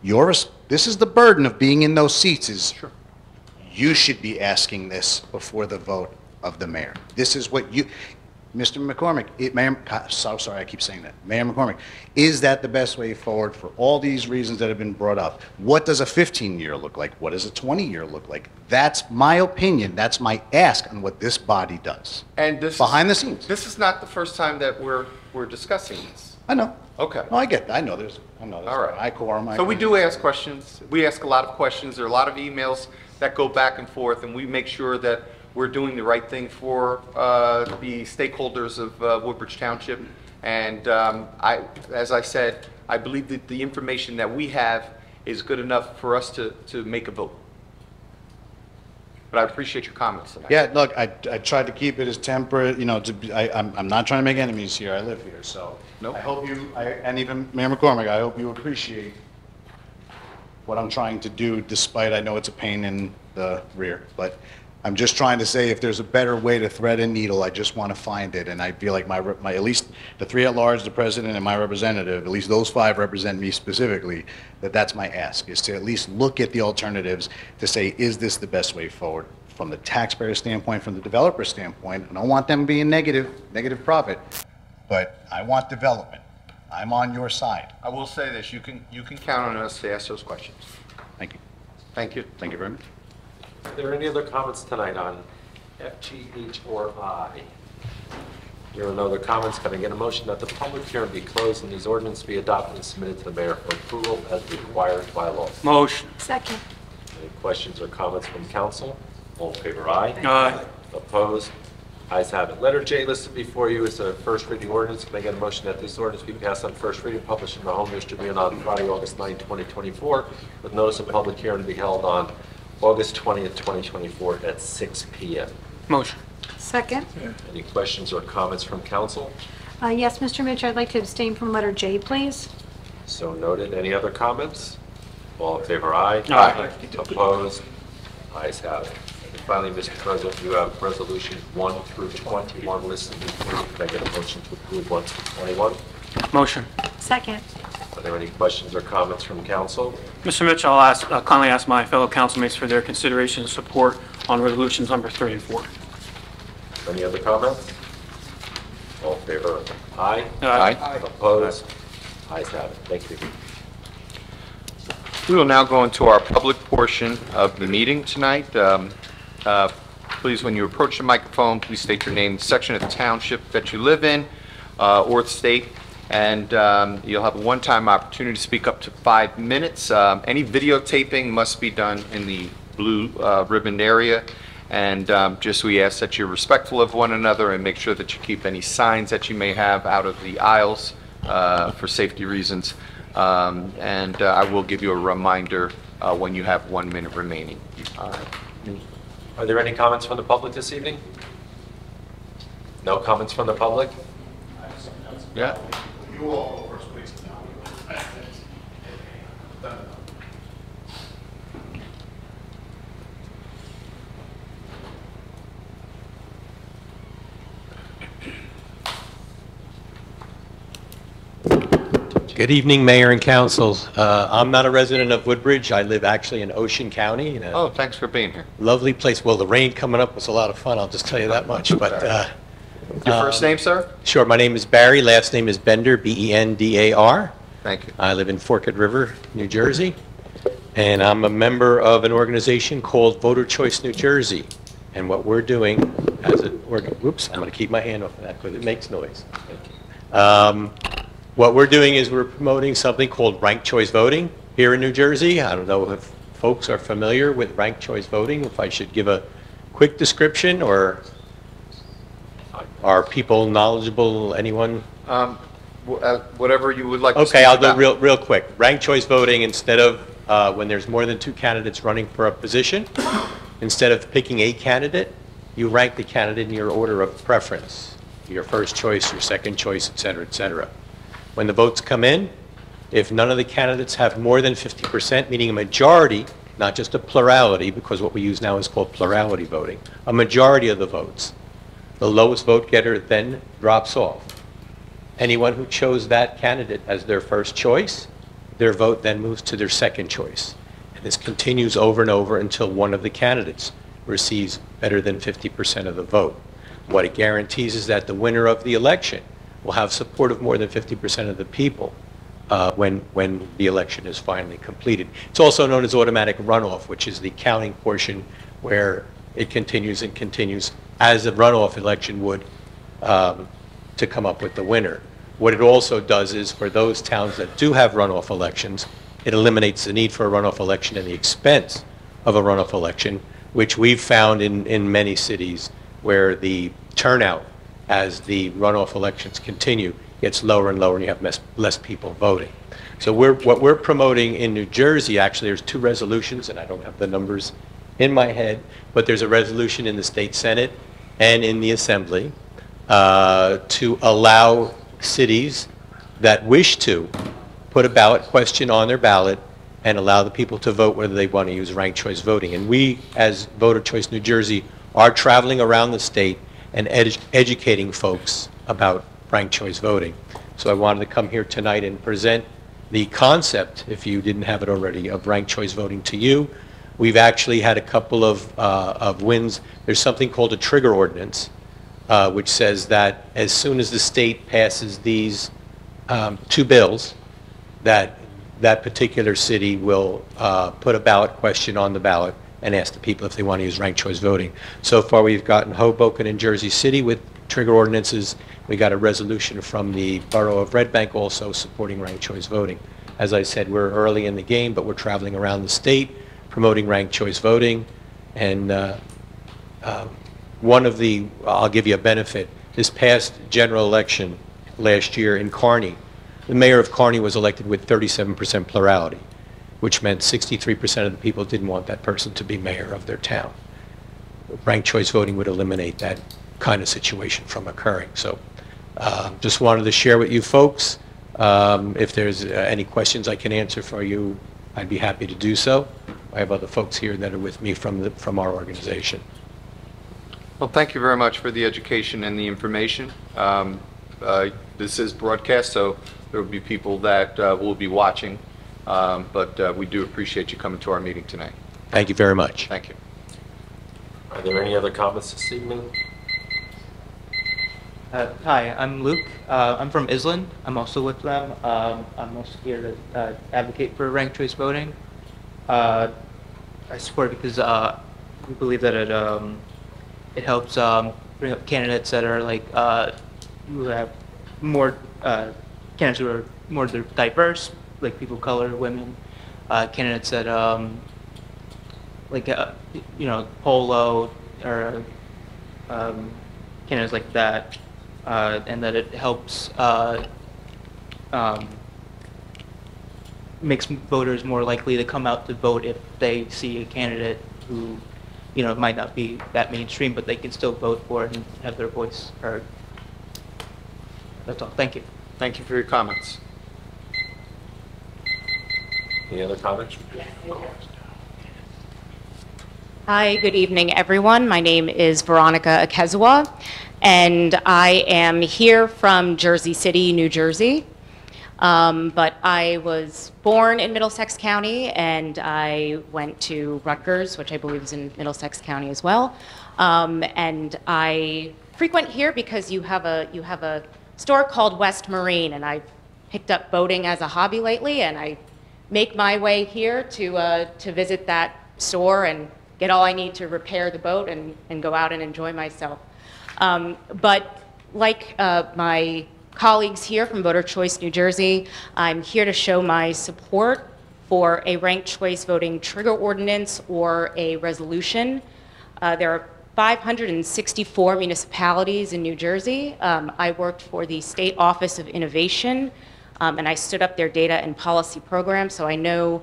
this is the burden of being in those seats, is you should be asking this before the vote of the mayor. This is what you, Mr. McCormick, Mayor, so sorry I keep saying that, Mayor McCormick, is that the best way forward for all these reasons that have been brought up? What does a 15-year look like? What does a 20-year look like? That's my opinion, that's my ask on what this body does. And this Behind the scenes. This is not the first time that we're discussing this. I know. Okay. No, I get that. I know there's All right. I quorum. So we do ask questions. We ask a lot of questions. There are a lot of emails that go back and forth, and we make sure that we're doing the right thing for the stakeholders of Woodbridge Township. And as I said, I believe that the information that we have is good enough for us to make a vote. But I appreciate your comments tonight. Yeah, look, I tried to keep it as temperate, I'm not trying to make enemies here, I live here, so. Nope. I hope you, and even Mayor McCormick, I hope you appreciate what I'm trying to do, despite I know it's a pain in the rear. But I'm just trying to say, if there's a better way to thread a needle, I just want to find it. And I feel like my at least the 3 at large, the president and my representative, at least those 5 represent me specifically, that's my ask, is to at least look at the alternatives to say, is this the best way forward? From the taxpayer standpoint, from the developer standpoint, I don't want them being negative profit, but I want development. I'm on your side. I will say this, you can count on us to ask those questions. Thank you. Thank you. Thank you very much. Are there any other comments tonight on F, G, H, or I? There are no other comments. Can I get a motion that the public hearing be closed and these ordinances be adopted and submitted to the mayor for approval as required by law? Motion. Second. Any questions or comments from council? All in favor, aye. Aye. Opposed? Ayes have it. Letter J listed before you is a first reading ordinance. Can I get a motion that this ordinance be passed on first reading, published in the Home News Tribune on Friday, August 9, 2024, with notice of public hearing to be held on August 20th, 2024 at 6 p.m. Motion. Second. Any questions or comments from council? Yes, Mr. Mitch, I'd like to abstain from letter J, please. So noted. Any other comments? All in favor, aye. Aye. Opposed? Ayes have it. And finally, Mr. President, you have resolutions 1 through 21 listed before you. Can I get a motion to approve 1 through 21? Motion. Second. Are there any questions or comments from council? Mr. Mitch, I'll kindly ask my fellow councilmates for their consideration and support on resolutions number 3 and 4. Any other comments? All in favor? Aye. Aye. Opposed? Ayes have it. Thank you. We will now go into our public portion of the meeting tonight. Please, when you approach the microphone, please state your name, the section of the township that you live in, or the state, and you'll have a one-time opportunity to speak up to 5 minutes. Any videotaping must be done in the blue ribbon area, And just we ask that you're respectful of one another and make sure that you keep any signs that you may have out of the aisles for safety reasons. And I will give you a reminder when you have 1 minute remaining. Are there any comments from the public this evening? No comments from the public? Yeah. You all go first, please. Good evening, Mayor and Council. I'm not a resident of Woodbridge. I live actually in Ocean County, in a Oh, thanks for being here. lovely place. Well, the rain coming up was a lot of fun, I'll just tell you that much. But Your first name, sir? sure, my name is Barry. Last name is Bender, B-E-N-D-A-R. Thank you. I live in Forked River, New Jersey, and I'm a member of an organization called Voter Choice New Jersey. And what we're doing as a, whoops, I'm going to keep my hand off of that because it makes noise. What we're doing is we're promoting something called ranked choice voting here in New Jersey. I don't know if folks are familiar with ranked choice voting, if I should give a quick description, or are people knowledgeable, anyone? Whatever you would like to Okay, speak I'll go about. real quick. Ranked choice voting, instead of, when there's more than 2 candidates running for a position, instead of picking a candidate, you rank the candidate in your order of preference, your first choice, your second choice, et cetera, et cetera. When the votes come in, if none of the candidates have more than 50%, meaning a majority, not just a plurality, because what we use now is called plurality voting, a majority of the votes, the lowest vote getter then drops off. Anyone who chose that candidate as their first choice, their vote then moves to their second choice. And this continues over and over until one of the candidates receives better than 50% of the vote. What it guarantees is that the winner of the election will have support of more than 50% of the people when the election is finally completed. It's also known as automatic runoff, which is the counting portion where it continues and continues as a runoff election would to come up with the winner. What it also does is, for those towns that do have runoff elections, it eliminates the need for a runoff election and the expense of a runoff election, which we've found in many cities where the turnout as the runoff elections continue gets lower and lower, and you have less people voting. So what we're promoting in New Jersey, actually there's 2 resolutions, and I don't have the numbers in my head, but there's a resolution in the state Senate and in the Assembly to allow cities that wish to put a ballot question on their ballot and allow the people to vote whether they want to use ranked choice voting. And we, as Voter Choice New Jersey, are traveling around the state and educating folks about ranked choice voting. So I wanted to come here tonight and present the concept, if you didn't have it already, of ranked choice voting to you. We've actually had a couple of wins. There's something called a trigger ordinance, which says that as soon as the state passes these 2 bills, that particular city will put a ballot question on the ballot and ask the people if they want to use ranked choice voting. So far, we've gotten Hoboken and Jersey City with trigger ordinances. We got a resolution from the borough of Red Bank also supporting ranked choice voting. As I said, we're early in the game, but we're traveling around the state promoting ranked choice voting. And I'll give you a benefit. This past general election last year in Kearney, the mayor of Kearney was elected with 37% plurality, which meant 63% of the people didn't want that person to be mayor of their town. Ranked choice voting would eliminate that kind of situation from occurring. So just wanted to share with you folks. If there's any questions I can answer for you, I'd be happy to do so. I have other folks here that are with me from our organization. Well, thank you very much for the education and the information. This is broadcast, so there will be people that will be watching, but we do appreciate you coming to our meeting tonight. Thank you very much. Thank you. Are there any other comments this evening? Hi, I'm Luke. I'm from Island. I'm also with them. I'm also here to advocate for ranked choice voting. I support it because we believe that it helps bring up candidates that are like who have more candidates who are more diverse, like people of color, women, candidates that like you know, poll low, or candidates like that, and that it helps makes voters more likely to come out to vote if they see a candidate who, might not be that mainstream, but they can still vote for it and have their voice heard. That's all. Thank you. Thank you for your comments. Any other comments? Hi, good evening, everyone. My name is Veronica Akezua, and I am here from Jersey City, New Jersey. But I was born in Middlesex County, and I went to Rutgers, which I believe is in Middlesex County as well. And I frequent here because you have a store called West Marine, and I've picked up boating as a hobby lately, and I make my way here to visit that store and get all I need to repair the boat and go out and enjoy myself. But like my colleagues here from Voter Choice New Jersey, I'm here to show my support for a ranked choice voting trigger ordinance or a resolution. There are 564 municipalities in New Jersey. I worked for the State Office of Innovation, and I stood up their data and policy program, so I know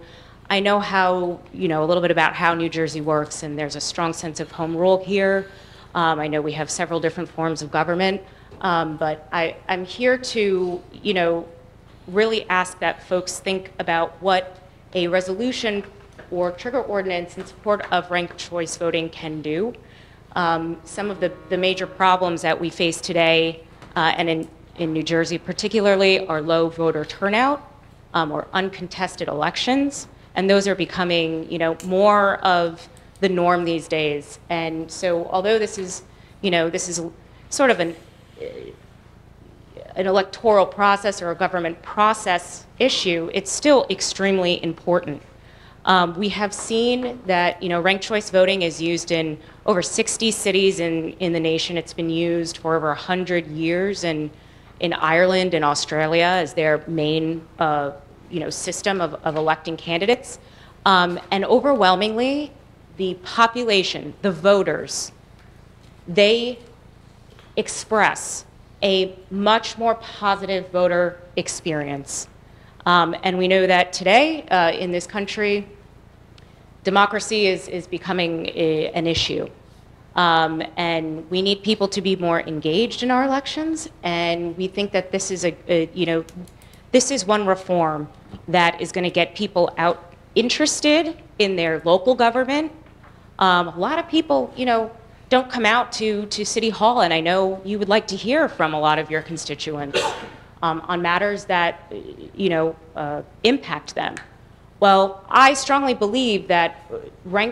how, a little bit about how New Jersey works, and there's a strong sense of home rule here. I know we have several different forms of government, but I'm here to, really ask that folks think about what a resolution or trigger ordinance in support of ranked choice voting can do. Some of the major problems that we face today, and in New Jersey particularly, are low voter turnout or uncontested elections. And those are becoming, more of the norm these days. And so, although this is sort of an electoral process or a government process issue, it's still extremely important. We have seen that, ranked choice voting is used in over 60 cities in the nation. It's been used for over 100 years in Ireland and Australia as their main system of electing candidates. And overwhelmingly, the population, the voters, they express a much more positive voter experience. And we know that today in this country, democracy is becoming an issue. And we need people to be more engaged in our elections. And we think that this is this is one reform that is going to get people out interested in their local government. A lot of people, don't come out to City Hall, and I know you would like to hear from a lot of your constituents on matters that, impact them. Well, I strongly believe that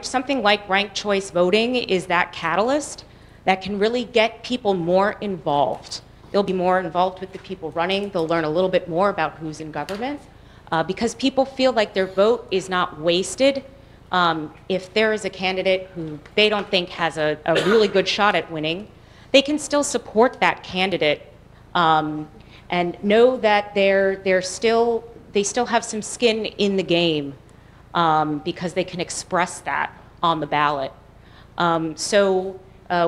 something like ranked choice voting is that catalyst that can really get people more involved. They'll be more involved with the people running. They'll learn a little bit more about who's in government because people feel like their vote is not wasted. If there is a candidate who they don't think has a really good shot at winning, they can still support that candidate and know that they still have some skin in the game because they can express that on the ballot. So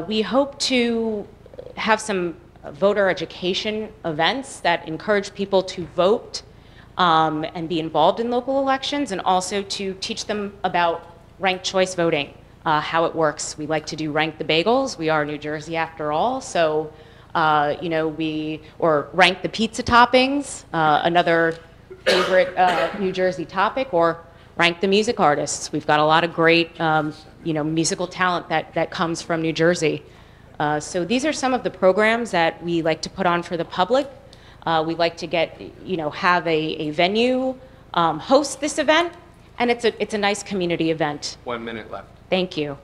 we hope to have some voter education events that encourage people to vote and be involved in local elections, and also to teach them about ranked choice voting, how it works. We like to do rank the bagels. We are New Jersey after all, so or rank the pizza toppings, another favorite New Jersey topic, or rank the music artists. We've got a lot of great musical talent that comes from New Jersey. So these are some of the programs that we like to put on for the public. We like to have a venue host this event, and it's a nice community event. 1 minute left. Thank you.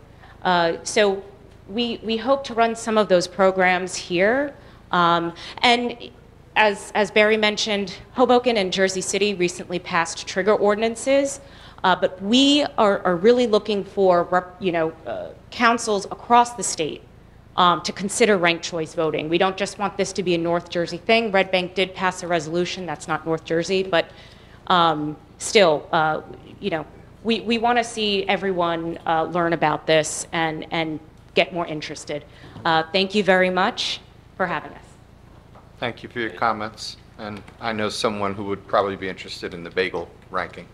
So we hope to run some of those programs here. And as Barry mentioned, Hoboken and Jersey City recently passed trigger ordinances, but we are really looking for councils across the state to consider ranked choice voting. We don't just want this to be a North Jersey thing. Red Bank did pass a resolution. That's not North Jersey, but still, we want to see everyone learn about this and get more interested. Thank you very much for having us. Thank you for your comments, and I know someone who would probably be interested in the bagel ranking.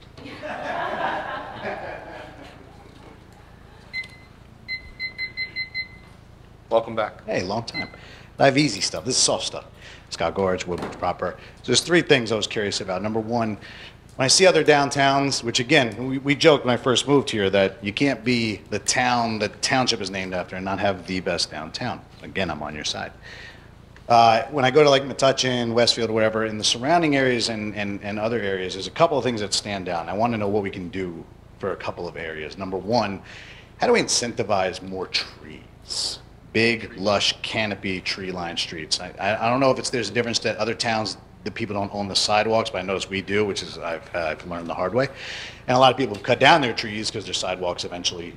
Welcome back. Hey, long time. I have easy stuff. This is soft stuff. Scott Gorge, Woodbridge proper. So there's three things I was curious about. Number one, when I see other downtowns, which again, we joked when I first moved here that you can't be the town the township is named after and not have the best downtown. Again, I'm on your side. When I go to like Metuchen, Westfield, whatever, in the surrounding areas and other areas, there's a couple of things that stand out. And I want to know what we can do for a couple of areas. Number one, how do we incentivize more trees? Big, lush, canopy, tree-lined streets. I don't know if there's a difference that other towns, the people don't own the sidewalks, but I notice we do, which is I've learned the hard way. And a lot of people have cut down their trees because their sidewalks eventually,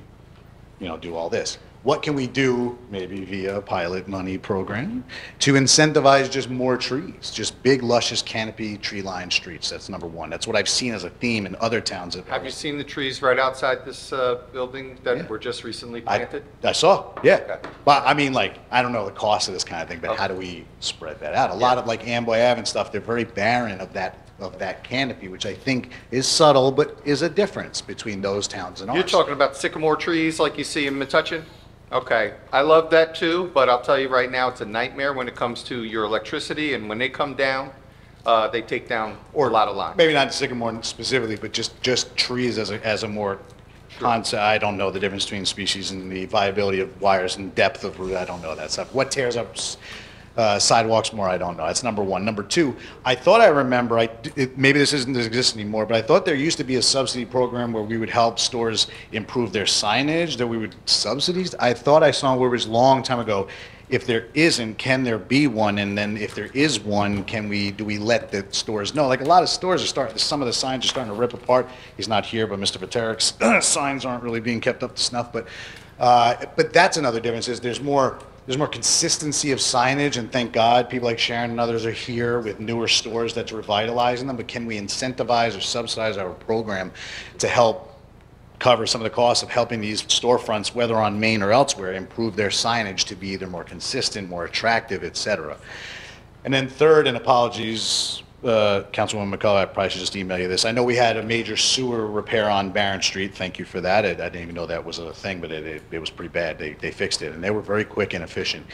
do all this. What can we do, maybe via a pilot money program, to incentivize just more trees, just big, luscious, canopy, tree-lined streets? That's number one. That's what I've seen as a theme in other towns. Have you seen the trees right outside this building that were just recently planted? I saw, yeah. Okay. But I mean, like, I don't know the cost of this kind of thing, but how do we spread that out? A lot of like Amboy Ave and stuff, they're very barren of that canopy, which I think is subtle, but is a difference between those towns and ours. You're talking about sycamore trees like you see in Metuchen? Okay, I love that too, but I'll tell you right now, it's a nightmare when it comes to your electricity, and when they come down, they take down a lot of lines. Maybe not sycamore specifically, but just trees as a more concept. I don't know the difference between species and the viability of wires and depth of root. I don't know that stuff. What tears up sidewalks more, I don't know. That's number one. Number two, I thought I remember, maybe this doesn't exist anymore, but I thought there used to be a subsidy program where we would help stores improve their signage, that we would subsidies. I thought I saw where it was a long time ago. If there isn't, can there be one? And then if there is one, do we let the stores know? Like a lot of stores are some of the signs are starting to rip apart. He's not here, but Mr. Vaterik's signs aren't really being kept up to snuff. But that's another difference is there's more consistency of signage, and thank God people like Sharon and others are here with newer stores that's revitalizing them. But can we incentivize or subsidize our program to help cover some of the costs of helping these storefronts, whether on Main or elsewhere, improve their signage to be either more consistent, more attractive, et cetera? And then third, and apologies, Councilwoman McCullough, I probably should just email you this. I know we had a major sewer repair on Barron Street. Thank you for that. I didn't even know that was a thing, but it was pretty bad. They fixed it, and they were very quick and efficient.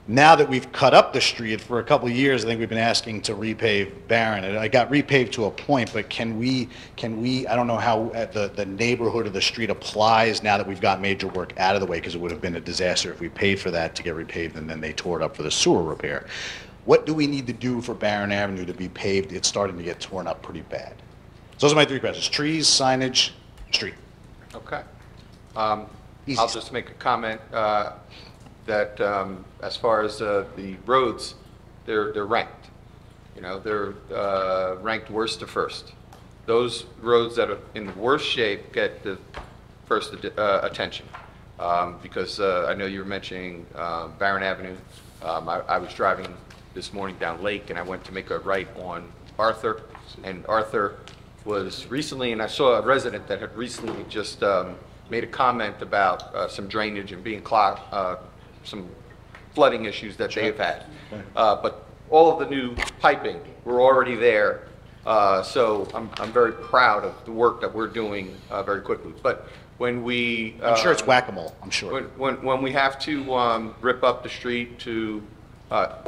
Now that we've cut up the street for a couple of years, I think we've been asking to repave Barron. And I got repaved to a point, but can we, I don't know how the neighborhood of the street applies now that we've got major work out of the way, because it would have been a disaster if we paid for that to get repaved and then they tore it up for the sewer repair. What do we need to do for Barron Avenue to be paved? It's starting to get torn up pretty bad. So those are my three questions: trees, signage, street. Okay. I'll just make a comment that as far as the roads, they're ranked. They're ranked worst to first. Those roads that are in the worst shape get the first attention. Because I know you were mentioning Barron Avenue. I was driving this morning down Lake, and I went to make a right on Arthur, and Arthur was recently, and I saw a resident that had recently just made a comment about some drainage and being clogged, some flooding issues that they've had. But all of the new piping were already there, so I'm very proud of the work that we're doing very quickly. But when we... I'm sure it's whack-a-mole, I'm sure. When we have to rip up the street to...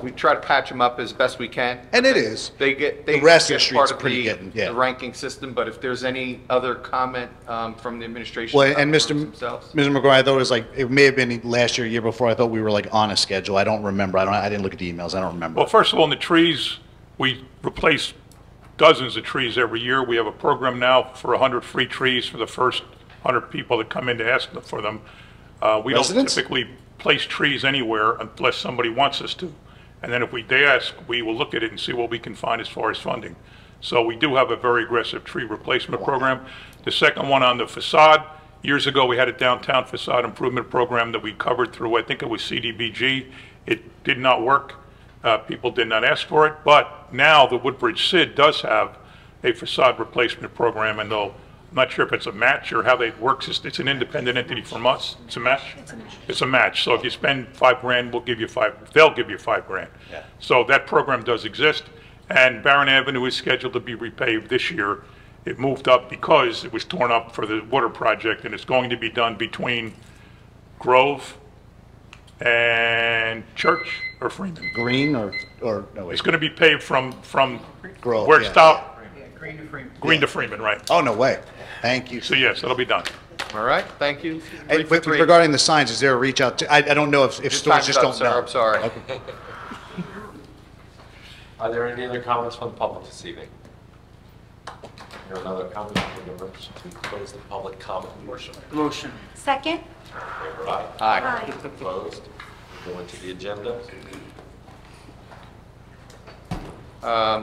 we try to patch them up as best we can. And it is. They get the rest of the part street's of pretty getting, yeah. the ranking system. But if there's any other comment from the administration, Well, and Mr. themselves. McGuire, I thought it was like, it may have been last year, year before. I thought we were like on a schedule. I don't remember. I didn't look at the emails. I don't remember. Well, first of all, in the trees, we replace dozens of trees every year. We have a program now for 100 free trees for the first 100 people that come in to ask for them. We don't typically place trees anywhere unless somebody wants us to. And then if they ask, we will look at it and see what we can find as far as funding. So we do have a very aggressive tree replacement program. The second one on the facade, years ago we had a downtown facade improvement program that we covered through, I think it was CDBG. It did not work. People did not ask for it. But now the Woodbridge CID does have a facade replacement program, and they'll not sure if it's a match or how that works. It's an independent entity from us. It's a match? It's a match. So if you spend $5,000, we'll give you they'll give you $5,000. Yeah. So that program does exist, and Barron Avenue is scheduled to be repaved this year. It moved up because it was torn up for the water project, and it's going to be done between Grove and Church or Freeman. Green or no, It's wait. going to be paved from Grove, where it yeah. stopped. Green to Freeman, right. Oh, no way. Thank you. So yes, it'll be done. All right, thank you. And regarding the signs, is there a reach out to, I don't know if stores just don't know. I'm sorry. Okay. Are there any other comments from the public this evening? There are no other comments from the members to close the public comment portion. Motion. Second? Favor aye. Aye. Opposed? Go into the agenda.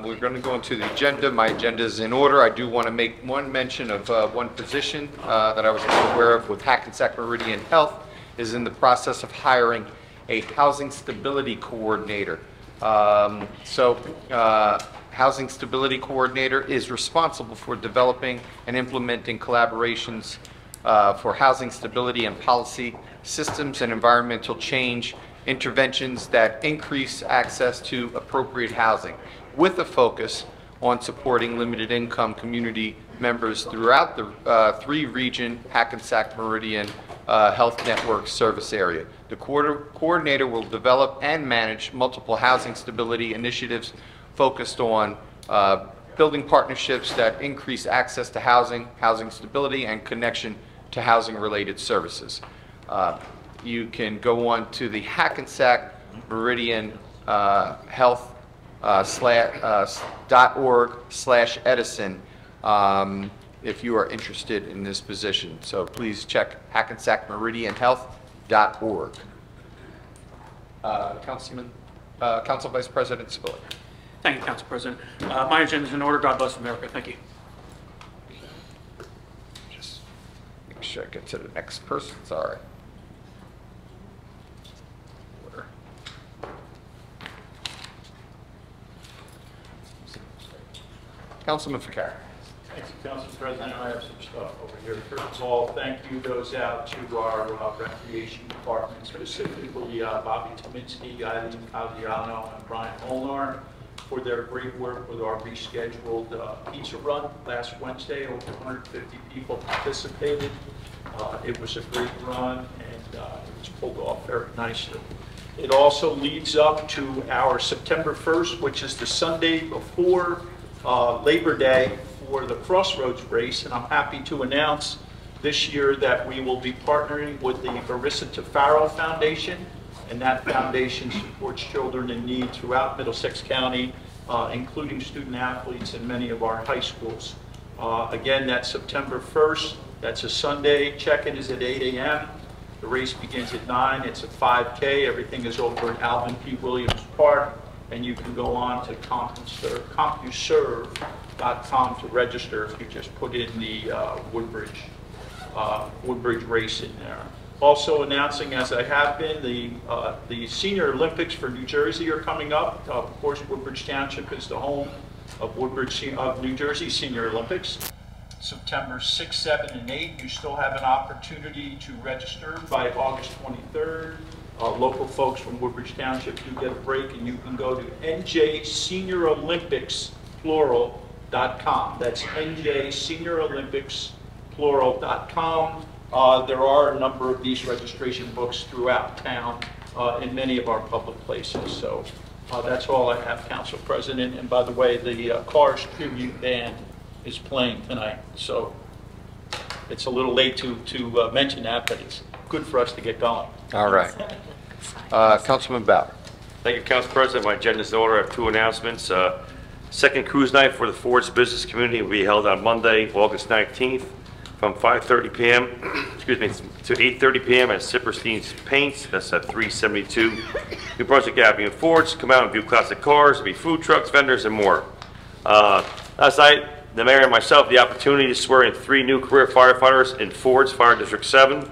We're going to go into the agenda. My agenda is in order. I do want to make one mention of one position that I was aware of with Hackensack Meridian Health is in the process of hiring a housing stability coordinator. Housing stability coordinator is responsible for developing and implementing collaborations for housing stability and policy systems and environmental change interventions that increase access to appropriate housing, with a focus on supporting limited income community members throughout the three-region Hackensack Meridian Health Network service area. The coordinator will develop and manage multiple housing stability initiatives focused on building partnerships that increase access to housing, housing stability, and connection to housing-related services. You can go on to the Hackensack Meridian Health .org/Edison if you are interested in this position. So please check hackensackmeridianhealth.org. Council Vice President Spiller. Thank you, Council President. My agenda is in order. God bless America. Thank you. Just make sure I get to the next person. Sorry. Councilman Ficarra. Thank you, Council President. I have some stuff over here. First of all, thank you goes out to our recreation department, specifically Bobby Tominski, Eileen Fagiano, and Brian Molnar for their great work with our rescheduled pizza run last Wednesday. Over 150 people participated. It was a great run, and it was pulled off very nicely. It also leads up to our September 1st, which is the Sunday before Labor Day, for the Crossroads race, and I'm happy to announce this year that we will be partnering with the Marissa Tafaro Foundation, and that foundation supports children in need throughout Middlesex County, including student athletes in many of our high schools. Again, that's September 1st. That's a Sunday. Check-in is at 8 a.m. The race begins at 9. It's a 5K. Everything is over at Alvin P. Williams Park. And you can go on to CompuServe.com to register if you just put in the Woodbridge race in there. Also announcing, as I have been, the Senior Olympics for New Jersey are coming up. Of course, Woodbridge Township is the home of New Jersey Senior Olympics. September 6, 7, and 8, you still have an opportunity to register by August 23rd. Local folks from Woodbridge Township do get a break, and you can go to njseniorolympics.com. That's njseniorolympics.com. There are a number of these registration books throughout town in many of our public places. So that's all I have, Council President. And by the way, the Cars Tribute Band is playing tonight. So it's a little late to mention that, but it's good for us to get going. All right. Councilman Bauer. Thank you, Council President. My agenda is in order. I have two announcements. Second cruise night for the Ford's business community will be held on Monday, August 19th from 5:30 p.m. excuse me, to 8:30 p.m. at Sipperstein's Paints. That's at 372 New Brunswick Avenue. Ford's come out and view classic cars. There'll be food trucks, vendors, and more. Last night, the mayor and myself had the opportunity to swear in 3 new career firefighters in Ford's Fire District 7.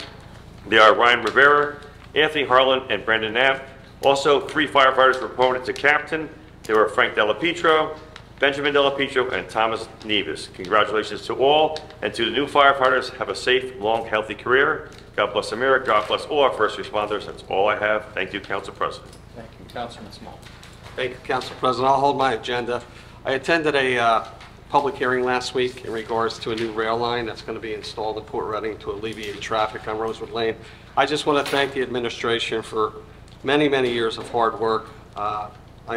They are Ryan Rivera, Anthony Harlan, and Brandon Knapp. Also, 3 firefighters were promoted to captain. They were Frank Della Pietro, Benjamin Delapietro, and Thomas Nevis. Congratulations to all, and to the new firefighters, have a safe, long, healthy career. God bless America. God bless all our first responders. That's all I have. Thank you, Council President. Thank you, Councilman Small. Thank you, Council President. I'll hold my agenda. I attended a public hearing last week in regards to a new rail line that's going to be installed in Port Reading to alleviate traffic on Rosewood Lane. I just want to thank the administration for many, many years of hard work. I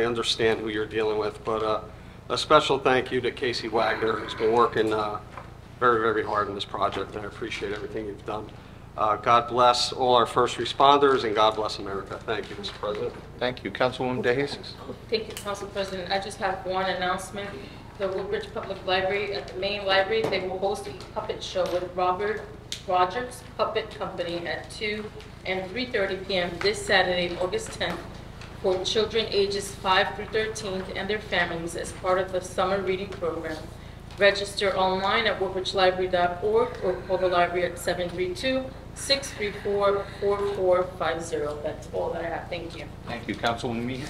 understand who you're dealing with, but a special thank you to Casey Wagner, who's been working very, very hard on this project, and I appreciate everything you've done. God bless all our first responders, and God bless America. Thank you, Mr. President. Thank you. Councilwoman DeJesus. Thank you, Council President. I just have one announcement. The Woodbridge Public Library, at the main library, they will host a puppet show with Robert Rogers Puppet Company at 2 and 3:30 p.m. this Saturday, August 10th, for children ages 5 through 13 and their families as part of the summer reading program. Register online at woodbridgelibrary.org or call the library at 732-634-4450. That's all that I have. Thank you. Thank you. Councilwoman Meehan.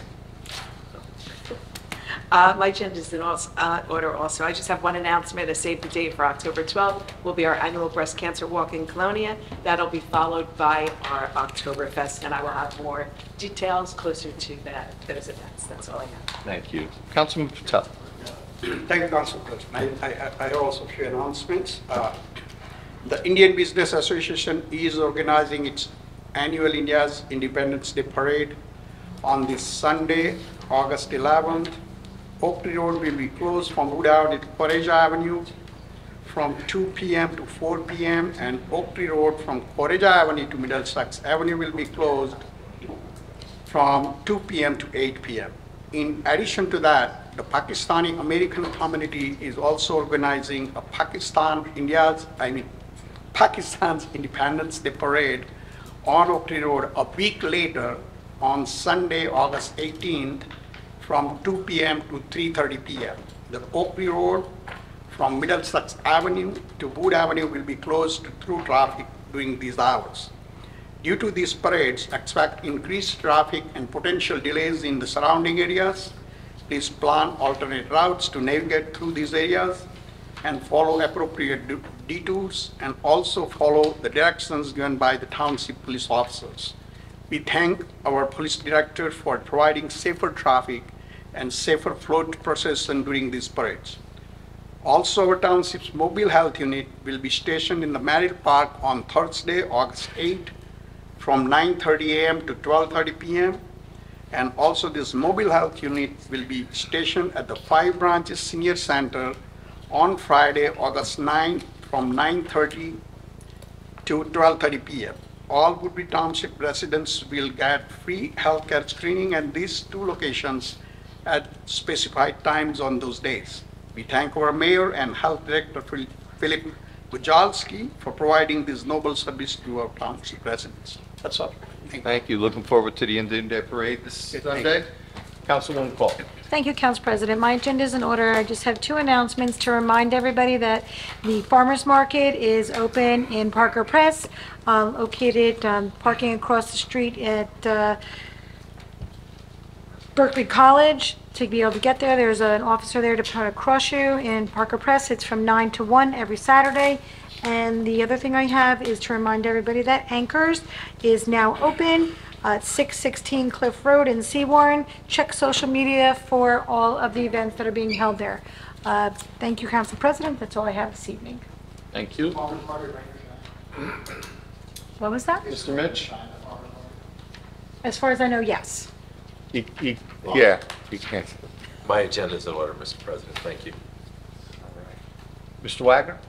My agenda is in order also. I just have one announcement, a save the date for October 12th will be our annual breast cancer walk in Colonia. That'll be followed by our Oktoberfest, and I will have more details closer to those events. That's all I have. Thank you. Councilman Patel. Thank you, Council President. I also have announcements. The Indian Business Association is organizing its annual India's Independence Day Parade on this Sunday, August 11th. Oak Tree Road will be closed from Wood Avenue to Courage Avenue from 2 p.m. to 4 p.m. and Oak Tree Road from Courage Avenue to Middlesex Avenue will be closed from 2 p.m. to 8 p.m. In addition to that, the Pakistani American community is also organizing a Pakistan's Independence Day Parade on Oak Tree Road a week later on Sunday, August 18th from 2 p.m. to 3:30 p.m. The Oak Tree Road from Middlesex Avenue to Wood Avenue will be closed to through traffic during these hours. Due to these parades, expect increased traffic and potential delays in the surrounding areas. Please plan alternate routes to navigate through these areas and follow appropriate detours and also follow the directions given by the township police officers. We thank our police director for providing safer traffic and safer float procession during these parades. Also, our township's mobile health unit will be stationed in the Merrill Park on Thursday, August 8th from 9:30 a.m. to 12:30 p.m. And also this mobile health unit will be stationed at the 5 Branches Senior Center on Friday, August 9th from 9:30 to 12:30 p.m. All Woodbridge Township residents will get free healthcare screening at these 2 locations at specified times on those days. We thank our Mayor and Health Director Philip Bujalski for providing this noble service to our township residents. That's all. Thank you. Looking forward to the Indian Day Parade this Sunday. Councilwoman Paul. Thank you, Council President. My agenda is in order. I just have 2 announcements to remind everybody that the farmers market is open in Parker Press, located parking across the street at Berkeley College. To be able to get there, there's an officer there to cross you in Parker Press. It's from 9 to 1 every Saturday. And the other thing I have is to remind everybody that Anchors is now open at 616 Cliff Road in Seawarren. Check social media for all of the events that are being held there. Thank you, Council President. That's all I have this evening. Thank you. What was that? Mr. Mitch? As far as I know, yes. Yeah, you can. My agenda is in order, Mr. President. Thank you. Mr. Wagner?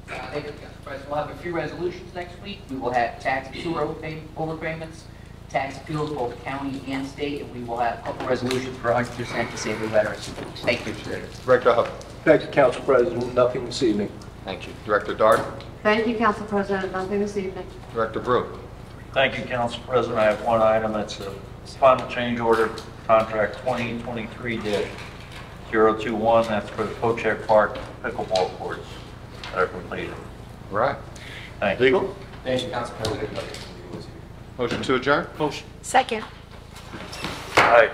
Thank you, Council President. We'll have a few resolutions next week. We will have tax and sewer overpayments, tax appeals, both county and state, and we will have a couple resolutions for 100% disabled veterans. Thank you. Director Hubbard? Thank you, Council President. Nothing this evening. Thank you. Director Dart? Thank you, Council President. Nothing this evening. Director Brew? Thank you, Council President. I have one item. That's a final change order, contract 2023-021. That's for the Pocheck Park pickleball courts that are completed. Right. Thank you. Legal? Thank you, Council President. Motion to adjourn? Motion. Second. Aye.